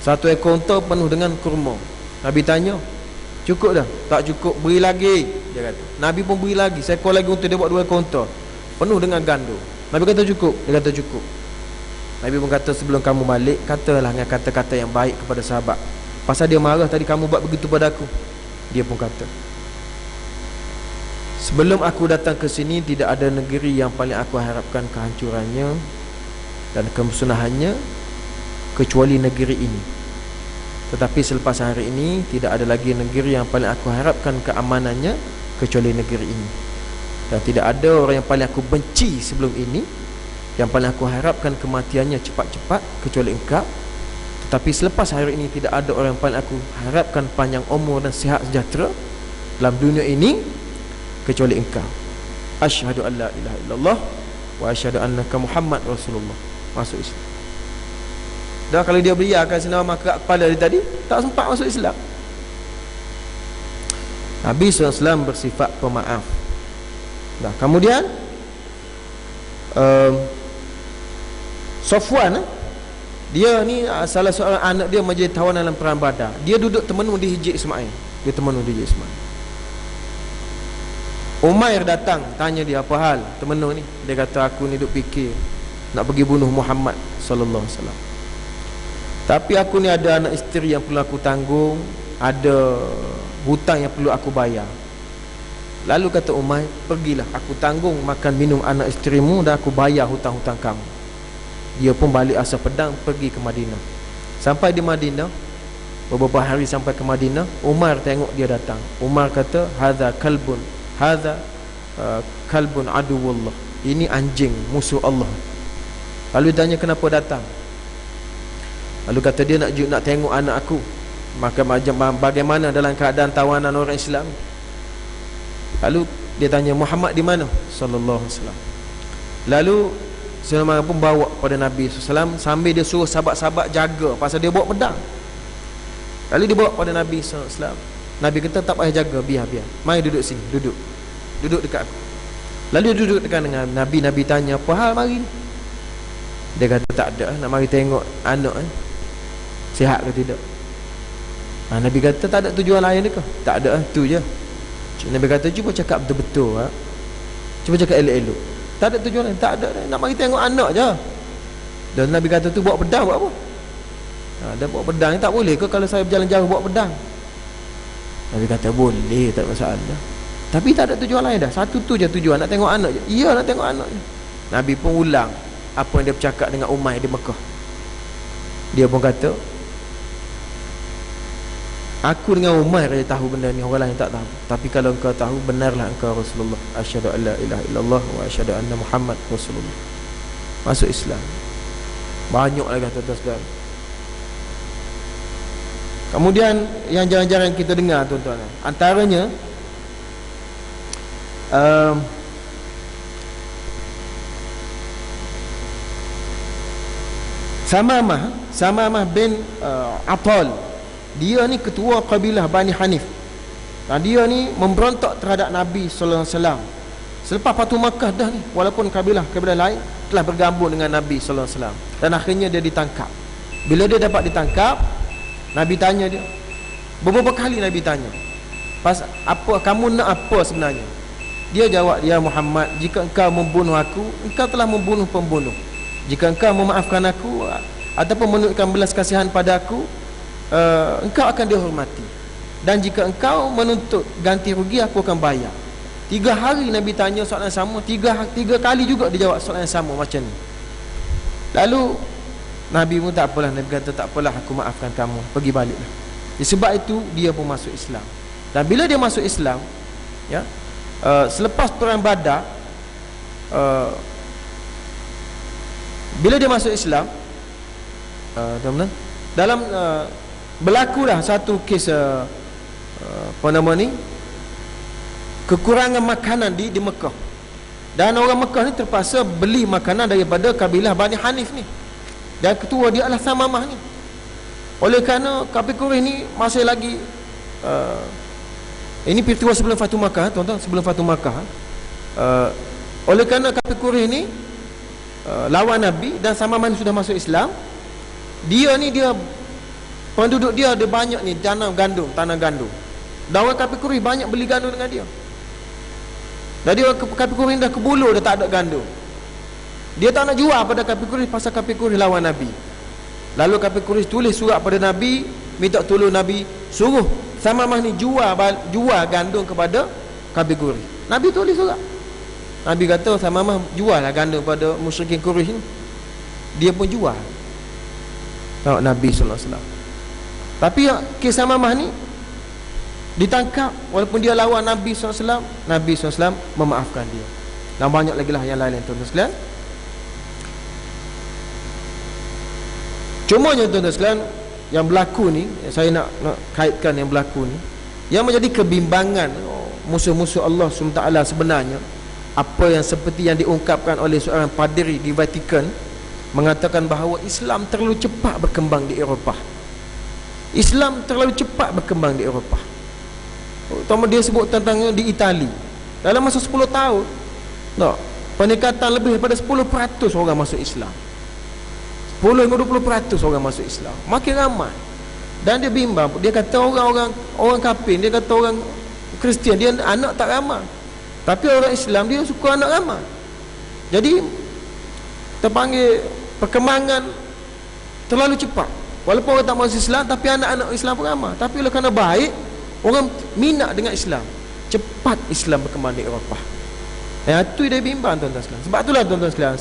satu ekor unta penuh dengan kurma. Nabi tanya, cukup dah? Tak cukup, beri lagi. Dia kata, Nabi pun beri lagi, seekor lagi unta. Dia buat 2 ekor unta penuh dengan gandum. Nabi kata cukup. Dia kata cukup. Nabi pun kata, sebelum kamu balik, katalah dengan kata-kata yang baik kepada sahabat. Pasal dia marah tadi kamu buat begitu pada aku. Dia pun kata, sebelum aku datang ke sini, tidak ada negeri yang paling aku harapkan kehancurannya dan kemusnahannya kecuali negeri ini. Tetapi selepas hari ini, tidak ada lagi negeri yang paling aku harapkan keamanannya kecuali negeri ini. Dan tidak ada orang yang paling aku benci sebelum ini, yang paling aku harapkan kematiannya cepat-cepat kecuali engkau. Tetapi selepas hari ini, tidak ada orang yang paling aku harapkan panjang umur dan sihat sejahtera dalam dunia ini kecuali engkau. Asyhadu an la ilaha illallah wa asyhadu annaka Muhammad Rasulullah. Masuk Islam. Dah kalau dia biarkan senama maka kepala dia tadi, tak sempat masuk Islam. Nabi SAW bersifat pemaaf. Dah kemudian Safwan, dia ni salah seorang anak dia menjadi tawanan dalam perang Badar. Dia duduk temenung di Hijr Ismail. Umair datang, tanya dia, apa hal temenung ni? Dia kata, aku ni duk fikir nak pergi bunuh Muhammad sallallahu alaihi wasallam. Tapi aku ni ada anak isteri yang perlu aku tanggung, ada hutang yang perlu aku bayar. Lalu kata Umair, pergilah, aku tanggung makan minum anak isterimu dan aku bayar hutang-hutang kamu. Dia pun balik asal pedang, pergi ke Madinah. Sampai di Madinah, beberapa hari sampai ke Madinah, Umar tengok dia datang. Umar kata, hadza kalbun aduwullah. Ini anjing musuh Allah. Lalu tanya, kenapa datang? Lalu kata dia, nak tengok anak aku. Maka bagaimana dalam keadaan tawanan orang Islam. Lalu dia tanya, Muhammad di mana? Sallallahu alaihi wasallam. Lalu Sulaiman pun bawa pada Nabi SAW sambil dia suruh sahabat-sahabat jaga pasal dia bawa pedang. Lalu dia bawa pada Nabi SAW. Nabi kata tak payah jaga, biar. Mari duduk sini, duduk dekat aku. Lalu dia duduk dekat dengan Nabi. Nabi tanya, apa hal mari ni? Dia kata tak ada, nak mari tengok anak sihat ke tidak. Nabi kata tak ada tujuan lain ke? Tak ada, tu je. Nabi kata cuba cakap betul-betul, cuba cakap elok-elok. Tak ada tujuan lain, tak ada, nak mari tengok anak je. Dan Nabi kata tu bawa pedang buat apa? Dia bawa pedang ni tak boleh ke kalau saya berjalan jauh bawa pedang? Nabi kata boleh, tak masalah. Tapi tak ada tujuan lain dah. Satu tu je tujuan, nak tengok anak je. Ya, nak tengok anak je. Nabi pun ulang apa yang dia bercakap dengan Umair di Mekah. Dia pun kata, aku dengan Umair je tahu benda ni, orang lain tak tahu. Tapi kalau engkau tahu, benarlah engkau Rasulullah. Asyhadu an la ilaha illallah wa asyhadu anna Muhammad Rasulullah. Masuk Islam. Banyak lagi tuan-tuan sekalian. Kemudian yang jarang-jarang kita dengar tuan-tuan, antaranya Samamah bin Atal. Dia ni ketua kabilah Bani Hanif. Dia ni memberontak terhadap Nabi sallallahu alaihi wasallam. Selepas Fatu Makkah dah ni, walaupun kabilah lain telah bergabung dengan Nabi sallallahu alaihi wasallam, dan akhirnya dia ditangkap. Bila dia dapat ditangkap, Nabi tanya dia. Beberapa kali Nabi tanya, "Pas apa kamu nak apa sebenarnya?" Dia jawab, "Ya Muhammad, jika engkau membunuh aku, engkau telah membunuh pembunuh. Jika engkau memaafkan aku ataupun menunjukkan belas kasihan pada aku, engkau akan dihormati. Dan jika engkau menuntut ganti rugi, aku akan bayar." 3 hari Nabi tanya soalan yang sama, 3 kali juga dia jawab soalan yang sama macam ni. Lalu Nabi pun tak apalah, Nabi kata tak apalah, aku maafkan kamu, pergi baliklah. Sebab itu dia pun masuk Islam. Dan bila dia masuk Islam, ya, selepas perang Badar, bila dia masuk Islam, dalam berlakulah satu kes apa nama ni, kekurangan makanan di Mekah. Dan orang Mekah ni terpaksa beli makanan daripada kabilah Bani Hanif ni. Dan ketua dia adalah Samamah ni. Oleh kerana kafir Quraisy ni masih lagi ini peristiwa sebelum Fatu Makkah, tuan-tuan, sebelum Fatu Makkah. Oleh kerana kafir Quraisy ni lawan Nabi dan Samamah ni sudah masuk Islam, dia ni penduduk dia ada banyak ni tanah gandum. Dan orang kafir Quraisy banyak beli gandum dengan dia. Jadi orang kafir Quraisy dah kebulu, dah tak ada gandum. Dia tak nak jual pada kafir Quraisy pasal kafir Quraisy lawan Nabi. Lalu kafir Quraisy tulis surat pada Nabi, minta tolong Nabi suruh Samamah ni jual gandum kepada kafir Quraisy. Nabi tulis surat. Nabi kata Samamah jual lah gandum pada musyrikin Quraisy ni. Dia pun jual. Tengok Nabi sallallahu alaihi wasallam. Tapi kes Samamah ni ditangkap walaupun dia lawan Nabi SAW. Nabi SAW memaafkan dia. Dan banyak lagi lah yang lain tuan-tuan sekalian. Cumanya tuan-tuan sekalian, yang berlaku ni, saya nak kaitkan yang berlaku ni, yang menjadi kebimbangan musuh-musuh Allah SWT sebenarnya, apa yang seperti yang diungkapkan oleh seorang padri di Vatikan, mengatakan bahawa Islam terlalu cepat berkembang di Eropah. Islam terlalu cepat berkembang di Eropah. Terutama dia sebut tentang di Itali. Dalam masa 10 tahun, peningkatan lebih daripada 10% orang masuk Islam. 10-20% orang masuk Islam. Makin ramai. Dan dia bimbang. Dia kata orang kafir, dia kata orang Kristian, dia anak tak ramai. Tapi orang Islam dia suka anak ramai. Jadi terpanggil perkembangan terlalu cepat. Walaupun orang tak masuk Islam, tapi anak-anak Islam pun ramai. Tapi oleh kerana baik, orang minat dengan Islam, cepat Islam berkembang di Eropah. Itu dia bimbang tuan-tuan sekalian. Sebab itulah tuan-tuan sekalian,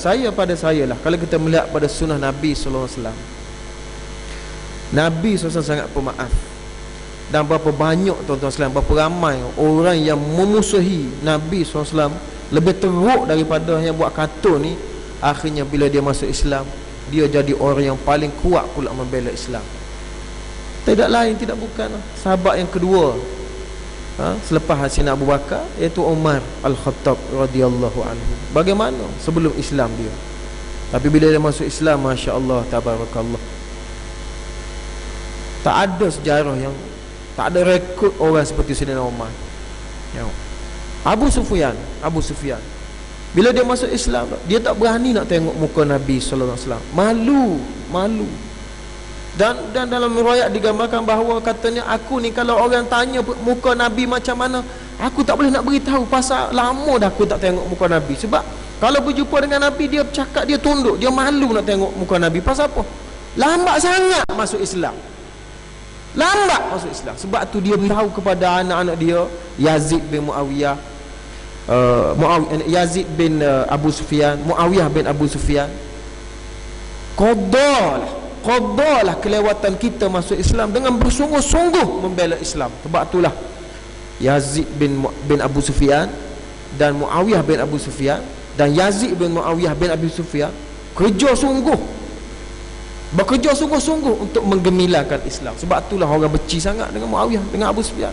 saya lah, kalau kita melihat pada sunnah Nabi sallallahu alaihi wasallam, Nabi SAW sangat pemaaf. Dan berapa banyak tuan-tuan sekalian, berapa ramai orang yang memusuhi Nabi SAW lebih teruk daripada yang buat kartun ni. Akhirnya bila dia masuk Islam, dia jadi orang yang paling kuat pula membela Islam. Tidak lain, tidak bukan sahabat yang kedua selepas Sayyidina Abu Bakar, iaitu Umar Al-Khattab radhiyallahu anhu. Bagaimana sebelum Islam dia? Tapi bila dia masuk Islam, Masya Allah, tabarakallah, tak ada sejarah yang, tak ada rekod orang seperti Sayyidina Umar. Abu Sufyan, bila dia masuk Islam, dia tak berani nak tengok muka Nabi sallallahu alaihi wasallam. Malu. Dan dalam riwayat digambarkan bahawa katanya, aku ni kalau orang tanya muka Nabi macam mana, aku tak boleh nak beritahu, pasal lama dah aku tak tengok muka Nabi. Sebab kalau berjumpa dengan Nabi, dia bercakap, dia tunduk, dia malu nak tengok muka Nabi. Pasal apa? Lambat sangat masuk Islam. Sebab tu dia beritahu kepada anak-anak dia, Yazid bin Muawiyah, Yazid bin Abu Sufyan, Muawiyah bin Abu Sufyan, qadalah kelewatan kita masuk Islam dengan bersungguh-sungguh membela Islam. Sebab itulah Yazid bin Abu Sufyan dan Muawiyah bin Abu Sufyan, dan Yazid bin Muawiyah bin Abu Sufyan bekerja sungguh-sungguh untuk menggemilangan Islam. Sebab itulah orang benci sangat dengan Muawiyah, dengan Abu Sufyan.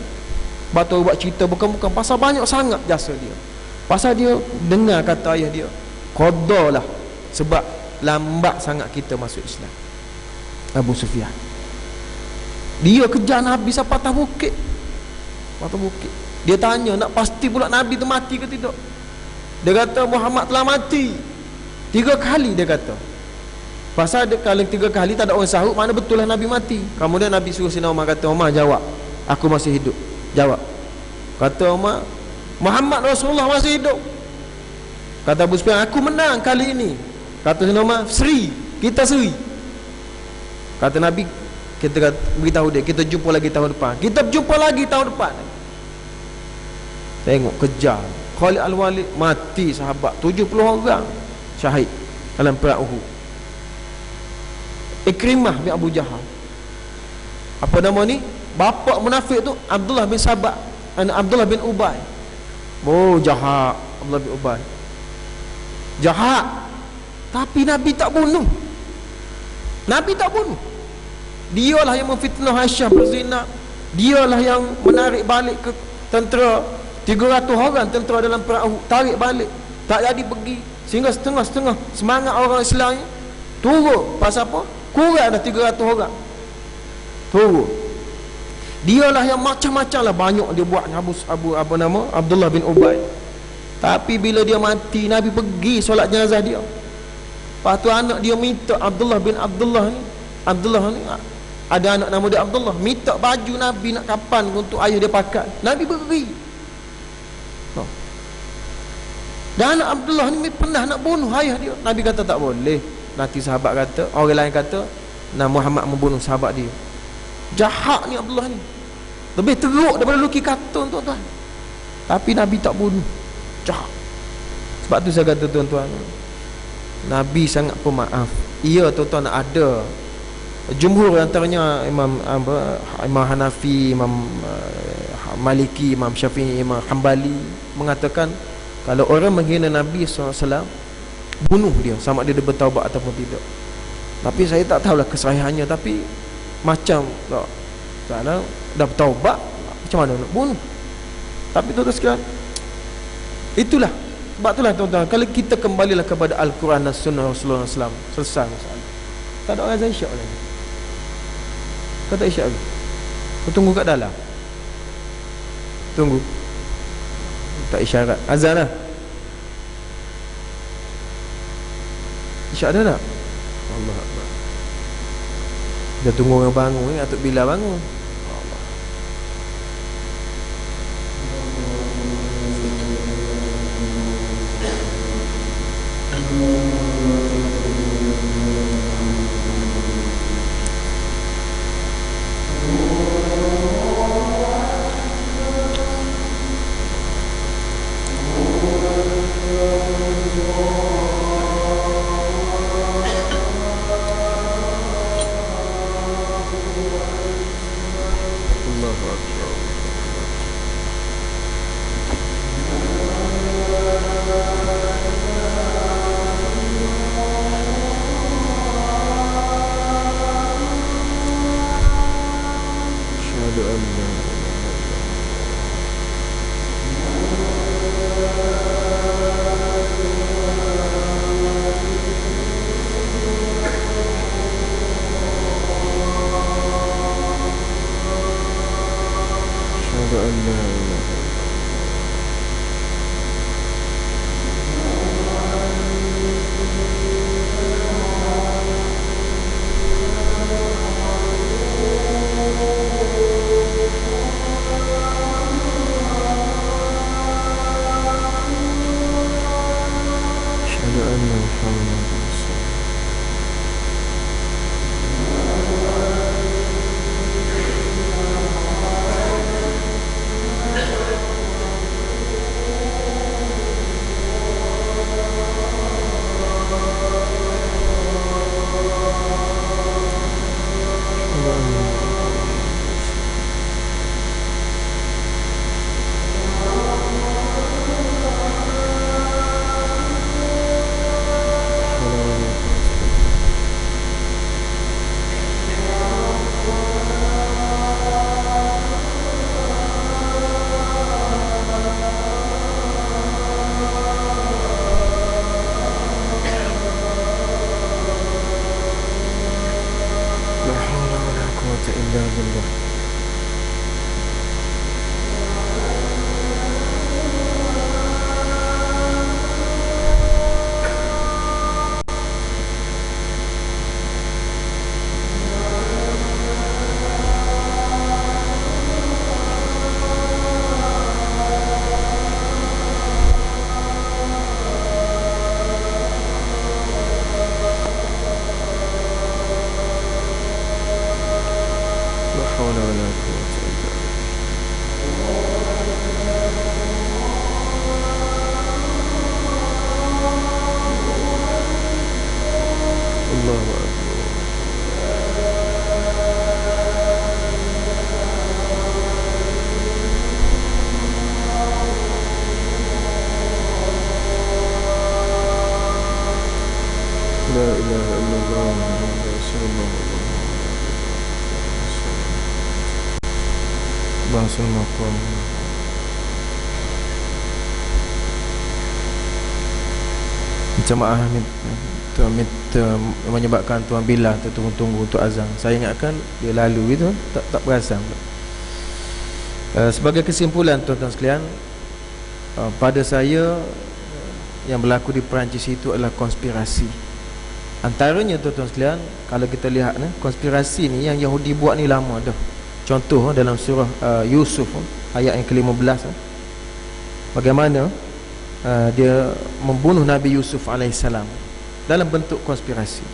Sebab tu buat cerita bukan-bukan, pasal banyak sangat jasa dia. Pasal dia dengar kata ayah dia, qadalah, sebab lambat sangat kita masuk Islam. Abu Sufyan, dia kejar Nabi sampai atas bukit. Dia tanya, nak pasti pula Nabi tu mati ke tidak? Dia kata Muhammad telah mati 3 kali, dia kata. Pasal dia, kalau 3 kali tak ada orang sahut, mana betul lah Nabi mati. Kemudian Nabi suruh Sayyidina Umar, kata, Umar jawab, aku masih hidup. Jawab. Kata Umar, Muhammad Rasulullah masih hidup. Kata Abu Sufyan, aku menang kali ini. Kata Sayyidina Umar, kita seri. Kata Nabi, kita beritahu dia, kita jumpa lagi tahun depan. Tengok, kejar. Khalid Al-Walid mati, sahabat 70 orang syahid dalam perang Uhud. Ikrimah bin Abu Jahal, apa nama ni, bapa munafik tu, Abdullah bin Sabah, Abdullah bin Ubay. Jahat Abdullah bin Ubay, jahat. Tapi Nabi tak bunuh. Dialah yang memfitnah Aisyah berzina. Dialah yang menarik balik ke tentera 300 orang tentera dalam perang Uhud, tarik balik, tak jadi pergi, sehingga setengah-setengah semangat orang Islam turun. Pasal apa? Kurang dah 300 orang turun. Dialah yang macam-macam lah, banyak dia buat Abdullah bin Ubay. Tapi bila dia mati, Nabi pergi solat jenazah dia. Lepas tu anak dia minta, Abdullah ni ada anak nama dia Abdullah, minta baju Nabi nak kapan untuk ayah dia pakai. Nabi beri. Dan anak Abdullah ni pernah nak bunuh ayah dia. Nabi kata tak boleh. Nanti sahabat kata, orang lain kata, Muhammad membunuh sahabat dia. Jahat ni Abdullah ni, lebih teruk daripada lukis kartun, tuan-tuan. Tapi Nabi tak bunuh. Jahat. Sebab tu saya kata, tuan-tuan, Nabi sangat pemaaf. Ia, tuan-tuan, ada jumhur antaranya Imam Hanafi, Imam Maliki, Imam Syafi'i, Imam Hambali mengatakan, kalau orang menghina Nabi SAW, bunuh dia, sama dia bertaubat ataupun tidak. Tapi saya tak tahulah kesahihannya. Tapi macam dah bertaubat, macam mana nak bunuh? Tapi tuan-tuan sekalian, itulah, sebab itulah tuan-tuan, kalau kita kembalilah kepada Al-Quran dan Sunnah Rasulullah SAW, selesai masalah. Tak ada orang azan isyak lagi. Kau tak isyak lagi? Kau tunggu kat dalam, tunggu, tak isyarat azan lah. Isyak dah tak? Allah Akbar. Dia tunggu orang bangun ni, Atuk Bilal bangun. Allah. Bahasa makan jemaah menyebabkan tuan bila tertunggu-tunggu untuk azan. Saya ingatkan dia lalu itu tak perasan. Sebagai kesimpulan tuan-tuan sekalian, pada saya yang berlaku di Perancis itu adalah konspirasi. Antaranya tuan-tuan sekalian, kalau kita lihat konspirasi ni yang Yahudi buat ni lama dah. Contoh dalam surah Yusuf ayat yang ke-15, bagaimana dia membunuh Nabi Yusuf alaihissalam dalam bentuk konspirasi.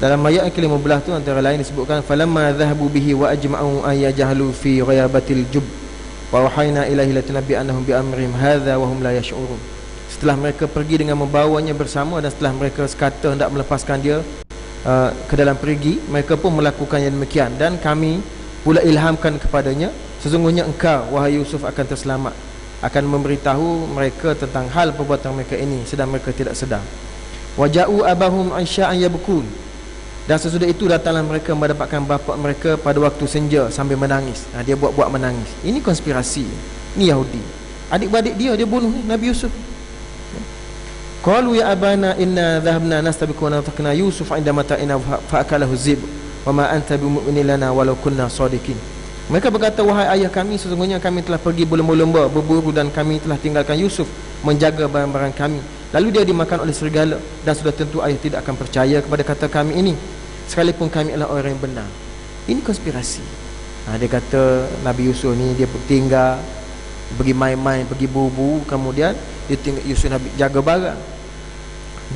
Dalam ayat yang ke-15 tu antara lain disebutkan falamma dhahabu bihi wa ajma'u an yajhalu fi ghayabatil jub wa wahayna ilaihi latunabbi annahum bi amrihim hadza wa hum la yash'urun. Setelah mereka pergi dengan membawanya bersama dan setelah mereka sekata hendak melepaskan dia ke dalam perigi, mereka pun melakukan yang demikian, dan kami pula ilhamkan kepadanya, sesungguhnya engkau wahai Yusuf akan terselamat, akan memberitahu mereka tentang hal perbuatan mereka ini sedang mereka tidak sedar. Waja'u abahum ansya'an yabkun, dan sesudah itu datanglah mereka mendapatkan bapa mereka pada waktu senja sambil menangis. Dia buat-buat menangis. Ini konspirasi. Ini Yahudi. Adik-beradik dia bunuh Nabi Yusuf. Qalu ya abana inna dhahabna nastabiqu wa nataqna Yusuf 'inda mata'ina fa'akalahu zib wa ma anta bimu'minin lana walau kunna sadiqin. Mereka berkata, wahai ayah kami, sesungguhnya kami telah pergi berlomba-lomba berburu dan kami telah tinggalkan Yusuf menjaga barang-barang kami. Lalu dia dimakan oleh serigala, dan sudah tentu ayah tidak akan percaya kepada kata kami ini sekalipun kami adalah orang yang benar. Ini konspirasi. Dia kata Nabi Yusuf ni dia tinggal pergi main-main, pergi buru-buru, kemudian dia tinggal Yusuf Nabi jaga barang.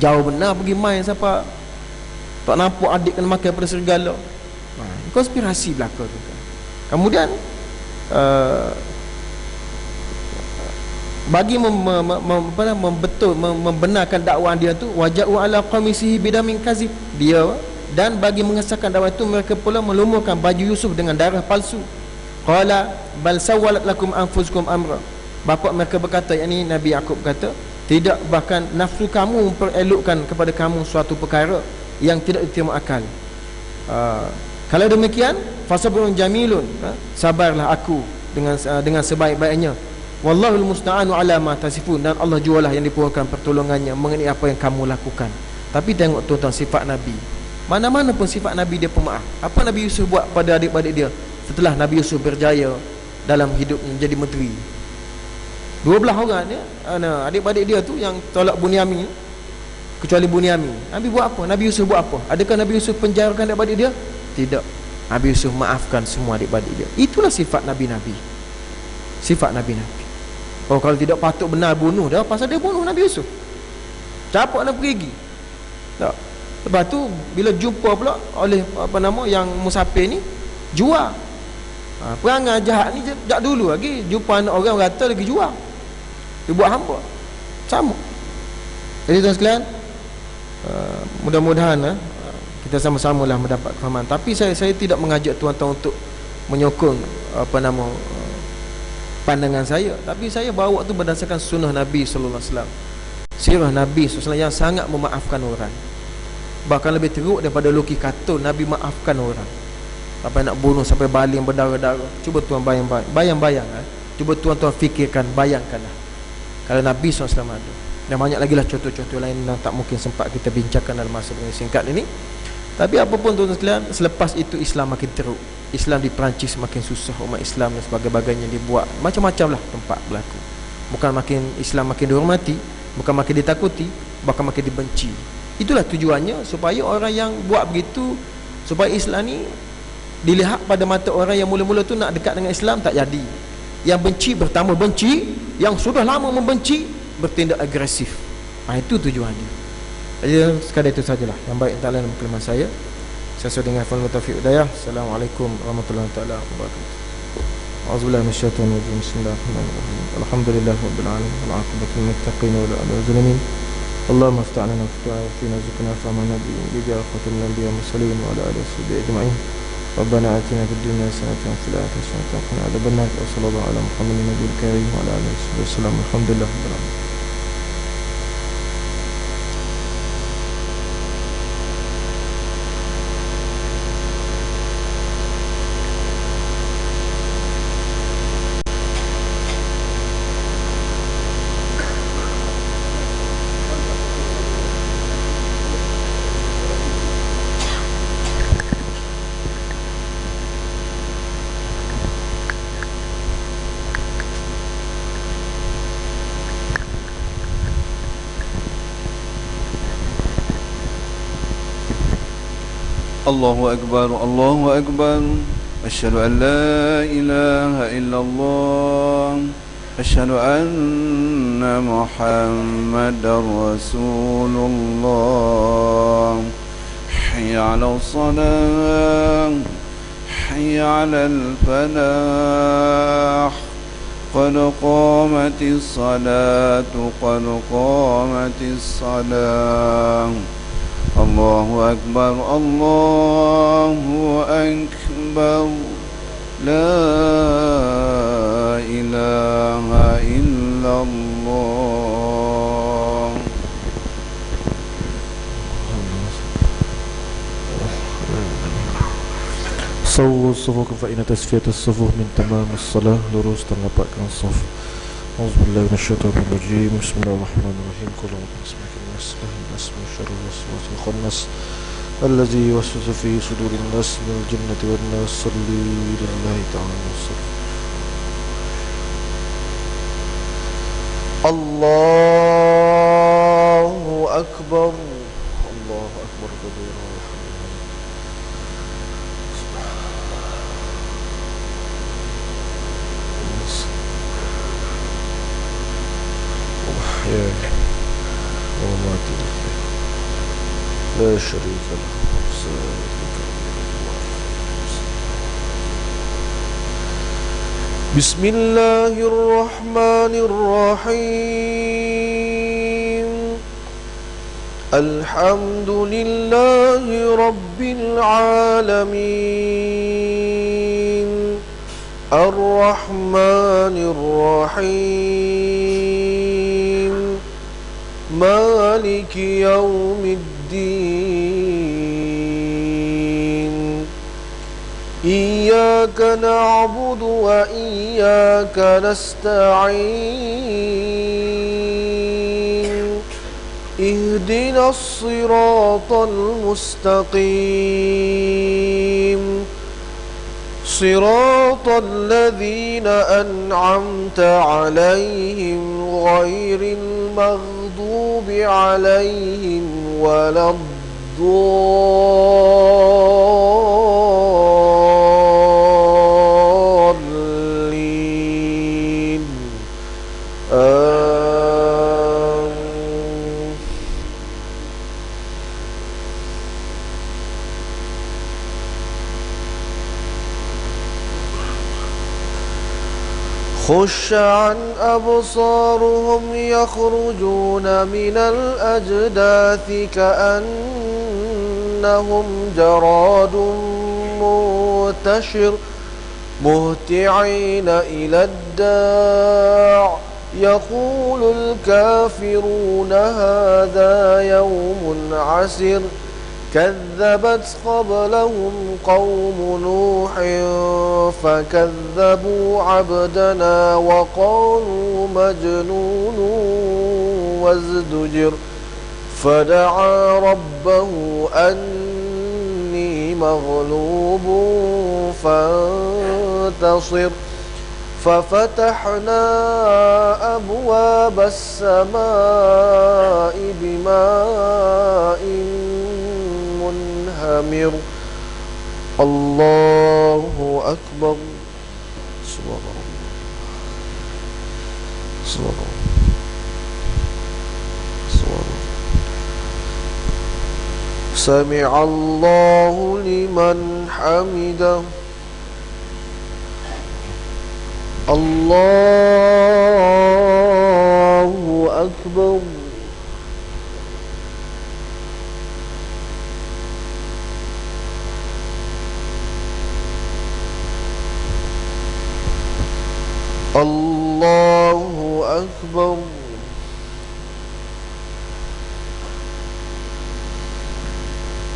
Jauh benar pergi main, siapa tak nampak adik kena makan pada serigala. Konspirasi belaka tu. Kemudian bagi membenarkan dakwaan dia tu, waja'u ala qamisihi bidamin kazib, dia dan bagi mengesahkan dakwaan itu mereka pula melumurkan baju Yusuf dengan darah palsu. Qala bal sawwalat lakum anfusukum amra, bapa mereka berkata, yakni Nabi Yaqub kata, tidak, bahkan nafsu kamu memperelokkan kepada kamu suatu perkara yang tidak diterima akal. Kalau demikian, fasabrun jamilun, sabarlah aku dengan sebaik-baiknya. Wallahul musta'anu ala ma tasifun, dan Allah jualah yang dipohonkan pertolongannya mengenai apa yang kamu lakukan. Tapi tengok tuan-tuan sifat Nabi. Mana-mana pun sifat Nabi dia pemaaf. Apa Nabi Yusuf buat pada adik-adik dia? setelah Nabi Yusuf berjaya dalam hidupnya menjadi menteri. 12 orang dia, adik-adik dia tu yang tolak Bunyamin, kecuali Bunyamin. Nabi buat apa? Nabi Yusuf buat apa? Adakah Nabi Yusuf penjarakan adik-adik dia? Tidak. Nabi Yusuf maafkan semua adik-adik dia. Itulah sifat Nabi-Nabi. Sifat Nabi-Nabi. Oh, kalau tidak patut benar bunuh dah, pasal dia bunuh Nabi Yusuf. Capok nak pergi. Tak. Lepas tu bila jumpa pula oleh yang musafir ni, jual. Perangai jahat ni jak dulu lagi jumpa anak orang rata lagi jual. Dia buat hamba. Sama. Jadi tuan sekalian, mudah-mudahan kita sama-sama lah mendapat kefahaman. Tapi saya tidak mengajak tuan-tuan untuk menyokong pandangan saya, tapi saya bawa tu berdasarkan sunnah Nabi sallallahu alaihi wasallam. Sirah Nabi sallallahu alaihi wasallam yang sangat memaafkan orang. Bahkan lebih teruk daripada luki katun, Nabi maafkan orang. Sampai nak bunuh sampai baling berdarah-darah. Cuba tuan bayang-bayang. Cuba tuan-tuan fikirkan, bayangkanlah. Kalau Nabi SAW ada. Dan banyak lagi lah contoh-contoh lain yang tak mungkin sempat kita bincangkan dalam masa yang singkat ini. Tapi apapun tuan-tuan sekalian, selepas itu Islam makin teruk. Islam di Perancis makin susah, umat Islam dan sebagainya dibuat. Macam-macam lah tempat berlaku. Bukan makin Islam makin dihormati, bukan makin ditakuti, bahkan makin dibenci. Itulah tujuannya, supaya orang yang buat begitu, supaya Islam ni dilihat pada mata orang yang mula-mula tu nak dekat dengan Islam, tak jadi. Yang benci bertambah benci, yang sudah lama membenci bertindak agresif. Itu tujuannya. Jadi sekadar itu sajalah yang baik dalam kalimat saya. Saya sudah dengan Fadlul Taufiq Hidayah. Assalamualaikum warahmatullahi wabarakatuh. A'udzubillahi minasyaitonir rajim. Bismillahirrahmanirrahim. Alhamdulillahirabbil alamin. Wal 'aqibatu lil muttaqin wa la 'udwana zalimin. Allahumma aftah 'alaina fina zikna fama nabi bi jazakumul anbiya mursalin wa ala alihi wasahbihi ajma'in. Rabbana atina fid dunya hasanatan wa fil akhirati hasanatan wa qina adzabannar. Wa sallallahu ala Muhammadin nabiyil karim wa ala alihi wasallam. Alhamdulillahirabbil alamin. Allahu Akbar, Allahu Akbar. Asyhadu an la ilaha illallah. Asyhadu anna Muhammadar Rasulullah. Hayya 'alas salah, hayya 'alal falah. Qad qamatis salatu, qad qamatis salah. Allahu Akbar, Allahu Akbar. La ilaha illallah. Sawwu sufukum fa inna tasfiyatus sufuf min tamamis salah. Lurus dan rapatkan saf. Auzubillahi minasyaitonir rajim. Bismillahirrahmanirrahim. Qul a'udzu بسم شر الوسواس الخناس الذي يوسوس في صدور الناس من الجنة والناس. صلي لله تعالى وسلم. الله أكبر، الله أكبر كبيرا والحمد لله. وأحيانا ومماتي لا شريك له. بسم الله الرحمن الرحيم. الحمد لله رب العالمين. الرحمن الرحيم. مالك يوم الدين. إياك نعبد وإياك نستعين. اهدنا الصراط المستقيم. صراط الذين أنعمت عليهم غير المغضوب عليهم ولا الضالين خش عن أبصارهم يخرجون من الأجداث كأنهم جراد منتشر مهطعين إلى الداع يقول الكافرون هذا يوم عسر كذبت قبلهم قوم نوح فكذبوا عبدنا وقالوا مجنون وازدجر فدعا ربه أني مغلوب فانتصر ففتحنا أبواب السماء بماء منهمر الله أكبر سبحان الله سبحان الله سبحان الله سمع الله لمن حمده الله أكبر الله أكبر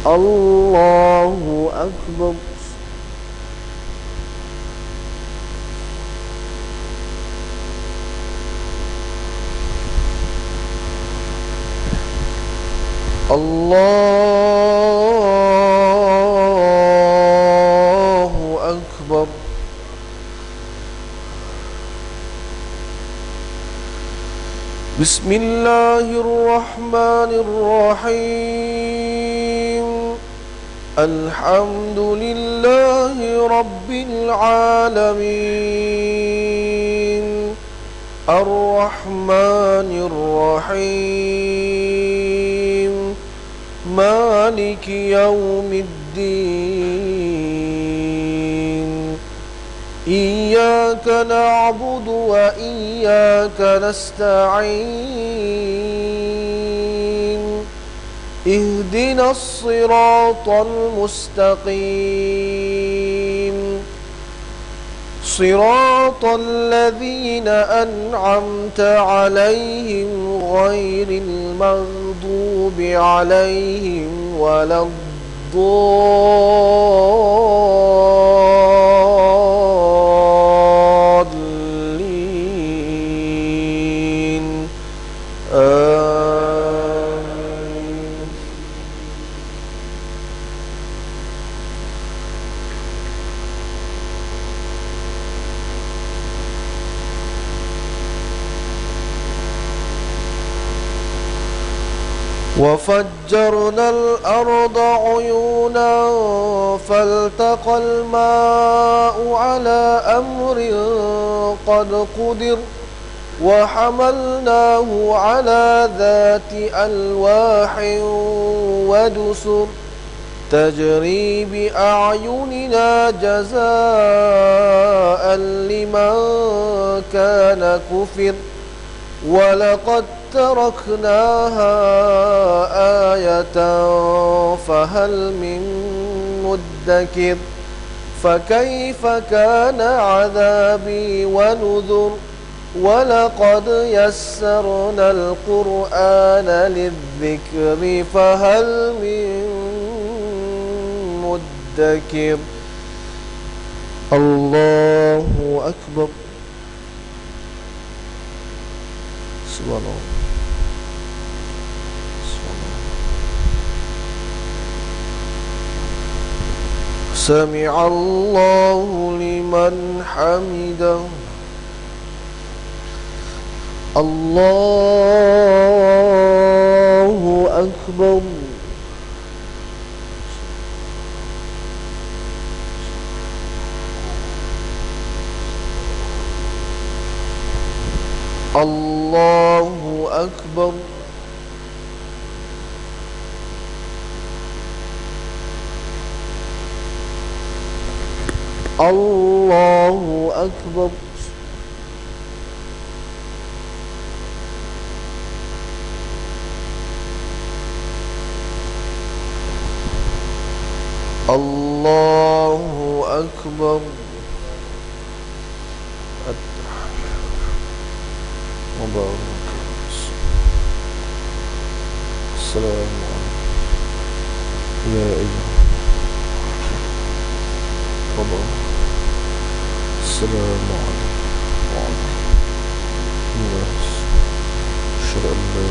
الله أكبر الله أكبر بسم الله الرحمن الرحيم الحمد لله رب العالمين الرحمن الرحيم مالك يوم الدين إياك نعبد وإياك نستعين اهدنا الصراط المستقيم صراط الذين أنعمت عليهم غير المغضوب عليهم ولا الضالين وفجرنا الأرض عيونا فالتقى الماء على أمر قد قدر وحملناه على ذات ألواح ودسر تجري بأعيننا جزاء لمن كان كفر ولقد تركناها آية فهل من مدكر فكيف كان عذابي ونذر ولقد يسرنا القرآن للذكر فهل من مدكر الله أكبر سبحان الله سمع الله لمن حمده الله أكبر الله أكبر الله أكبر الله أكبر السلام عليكم يا أيها الله السلام عليكم وعلى الناس أشهد أن لا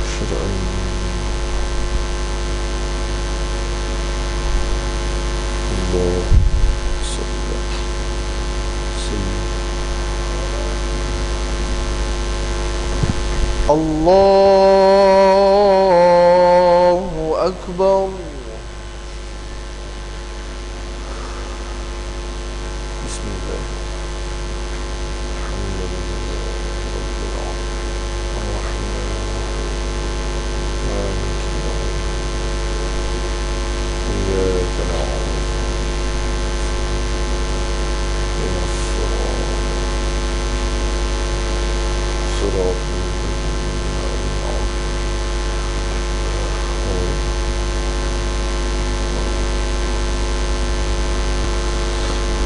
أشهد أن الله صلى سيدنا الله أكبر بسم الله الحمد لله رب العالمين الرحمن الرحيم مالك يوم الدين إياك نعبد وإياك نستعين صراط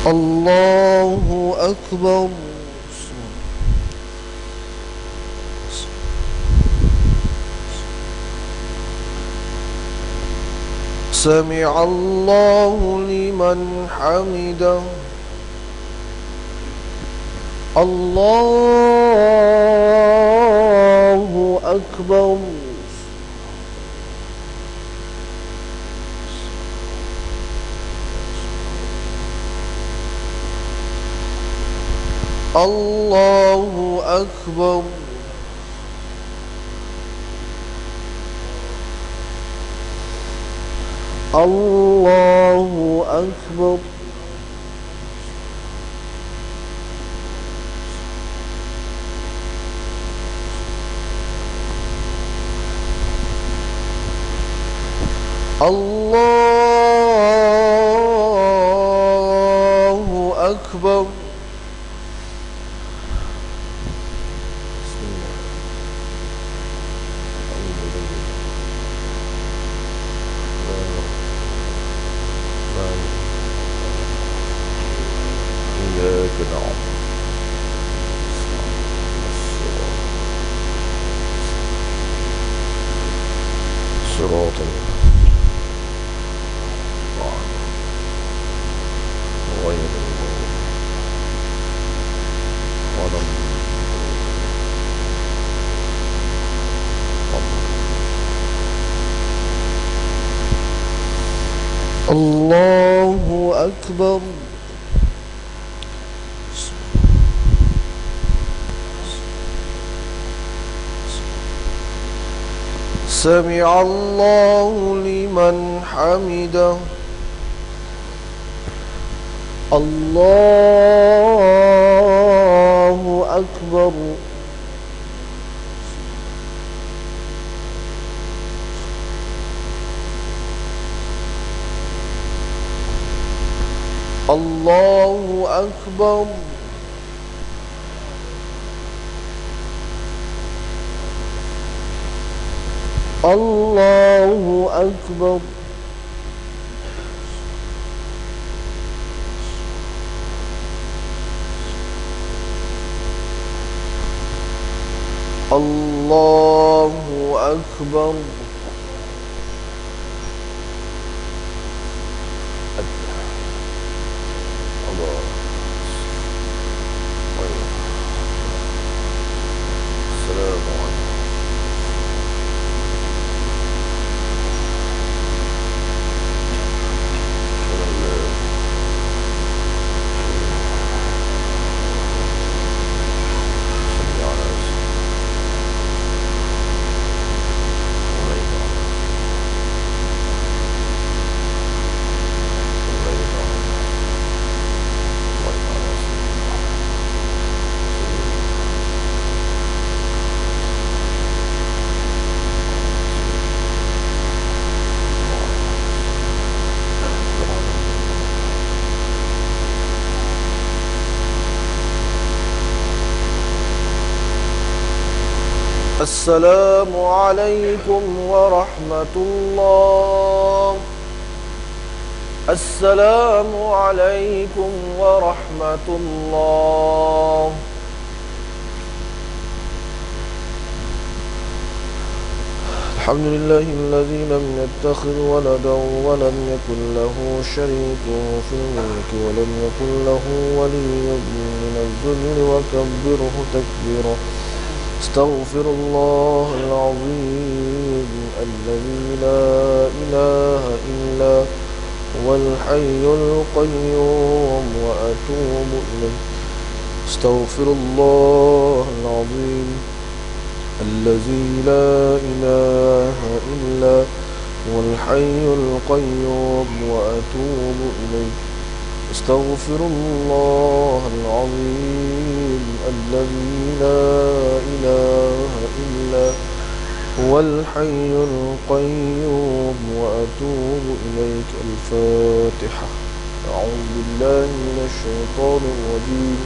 الله أكبر سمع الله لمن حمده الله أكبر الله أكبر الله أكبر الله أكبر صراط غير ولا الله أكبر سمع الله لمن حمده الله أكبر الله أكبر الله أكبر الله أكبر السلام عليكم السلام عليكم ورحمة الله. السلام عليكم ورحمة الله. الحمد لله الذي لم يتخذ ولدا ولم يكن له شريك في الملك ولم يكن له ولي من الذل وكبره تكبيرا. استغفر الله العظيم الذي لا إله إلا هو الحي القيوم وأتوب إليه. استغفر الله العظيم الذي لا إله إلا هو الحي القيوم وأتوب إليه. استغفر الله العظيم الذي لا إله إلا هو الحي القيوم وأتوب إليك. الفاتحة. أعوذ بالله من الشيطان الرجيم.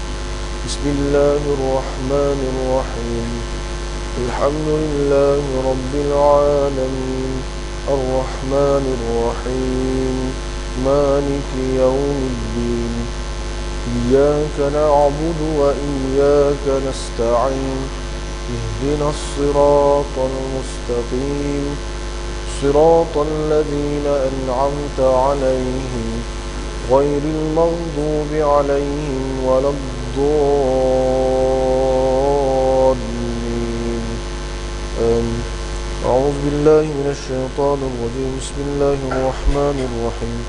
بسم الله الرحمن الرحيم. الحمد لله رب العالمين الرحمن الرحيم مالك يوم الدين. إياك نعبد وإياك نستعين. اهدنا الصراط المستقيم صراط الذين أنعمت عليهم غير المغضوب عليهم ولا الضالين. آمين. أعوذ بالله من الشيطان الرجيم. بسم الله الرحمن الرحيم.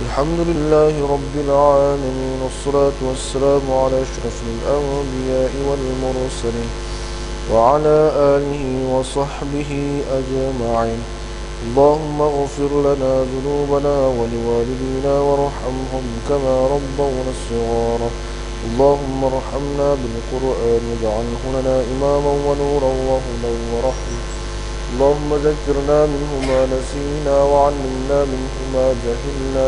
الحمد لله رب العالمين والصلاة والسلام على أشرف الأنبياء والمرسلين وعلى آله وصحبه أجمعين. اللهم اغفر لنا ذنوبنا ولوالدينا وارحمهم كما ربونا صغارا. اللهم ارحمنا بالقرآن واجعله لنا إماما ونورا وهدى ورحمة. اللهم ذكرنا منه ما نسينا وعلمنا منه ما جهلنا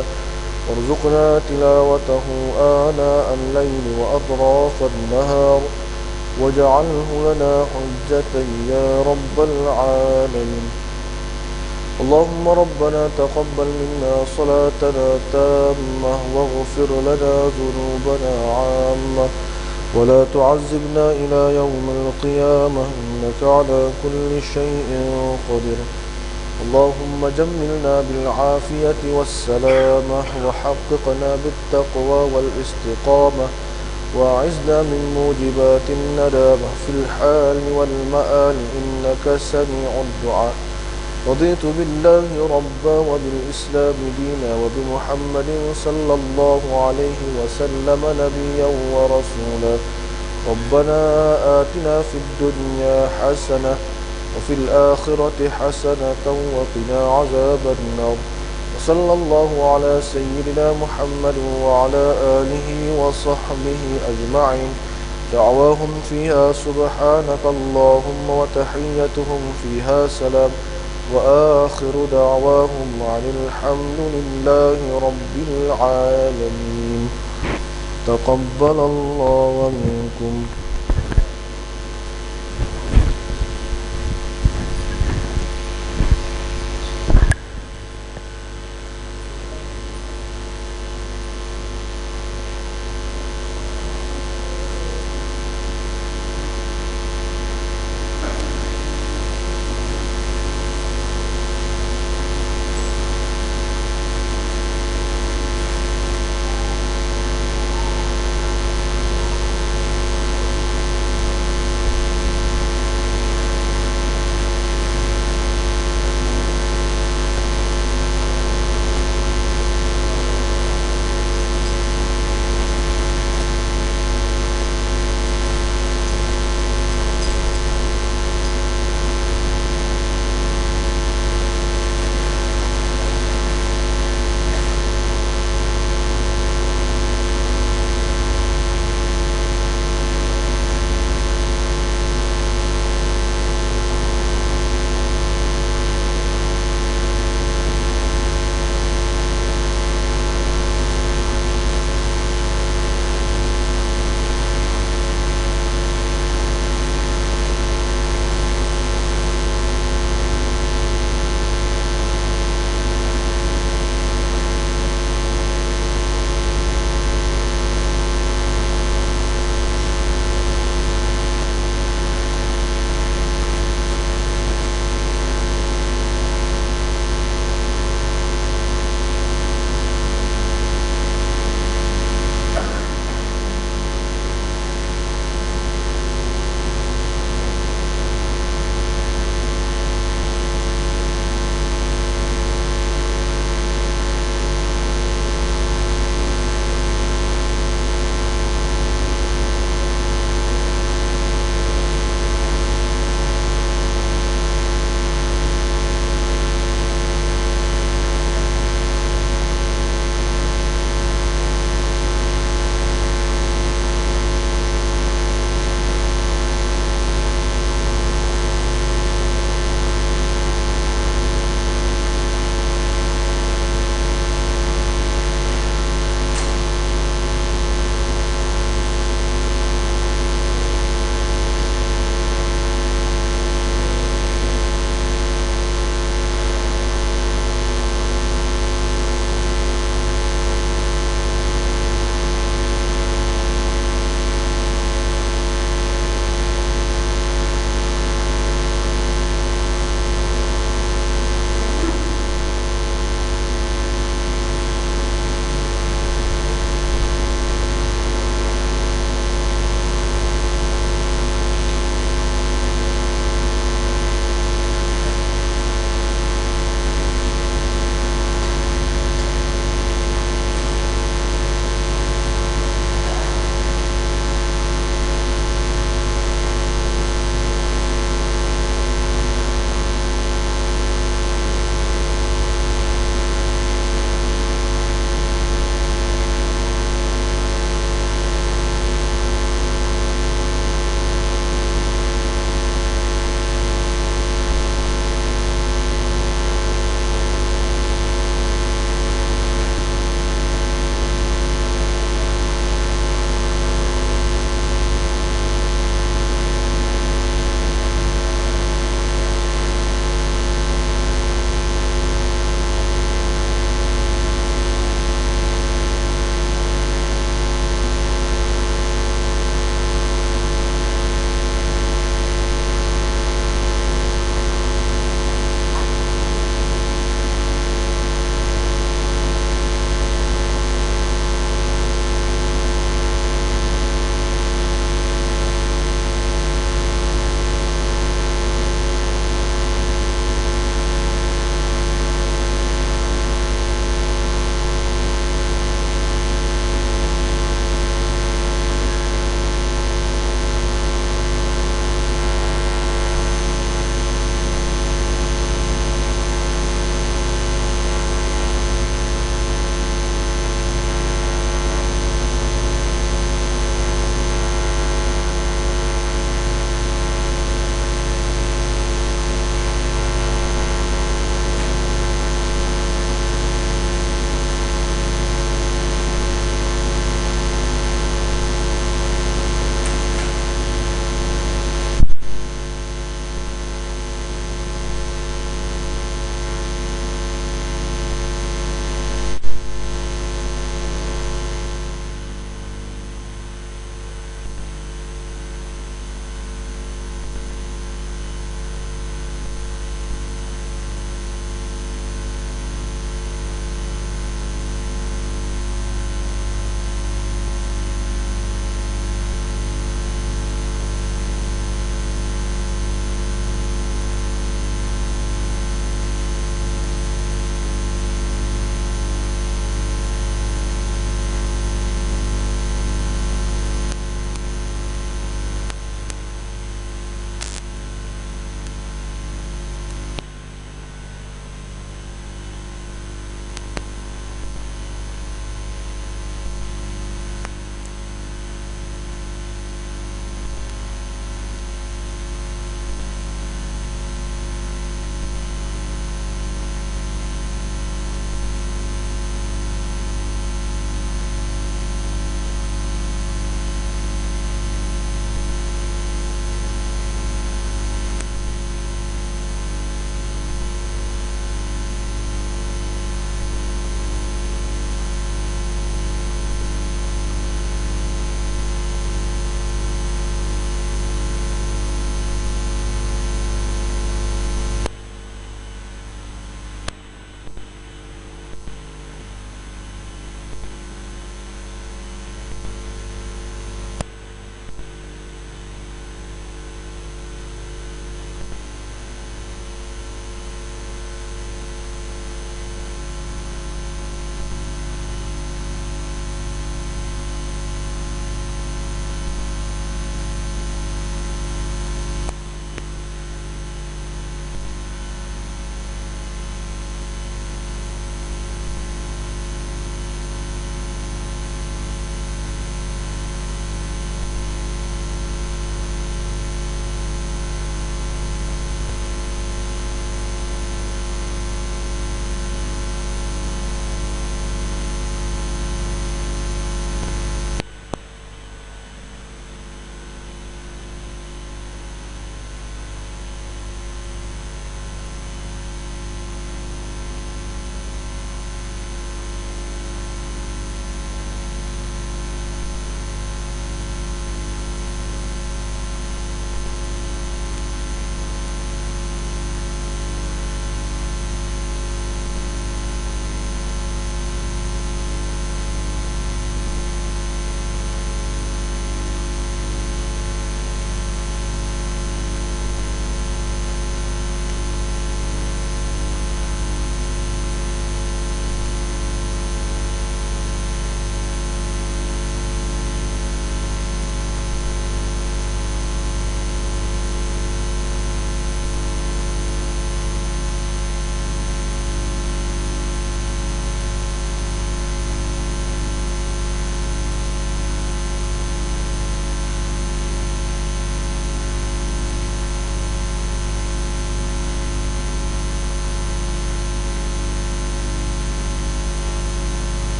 وارزقنا تلاوته آناء الليل وأطراف النهار واجعله لنا حجة يا رب العالمين. اللهم ربنا تقبل منا صلاتنا تامة واغفر لنا ذنوبنا عامة ولا تعذبنا إلى يوم القيامة إنك على كل شيء قدير. اللهم جملنا بالعافية والسلامة وحققنا بالتقوى والاستقامة وأعذنا من موجبات الندامة في الحال والمآل إنك سميع الدعاء. رضيت بالله ربا وبالإسلام دينا وبمحمد صلى الله عليه وسلم نبيا ورسولا. ربنا آتنا في الدنيا حسنة وفي الآخرة حسنة وقنا عذاب النار. وصلى الله على سيدنا محمد وعلى آله وصحبه أجمعين. دعواهم فيها سبحانك اللهم وتحيتهم فيها سلام وآخر دعواهم عن الحمد لله رب العالمين. تقبل الله منكم.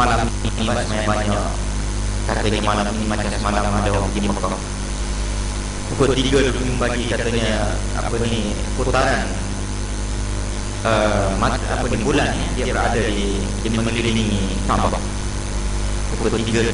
malam ini sebenarnya banyak katanya malam ini macam semalam ada orang pergi Mekah. Pukul 3 pagi katanya apa ni putaran bulan dia berada di mengelilingi Kaabah pukul 3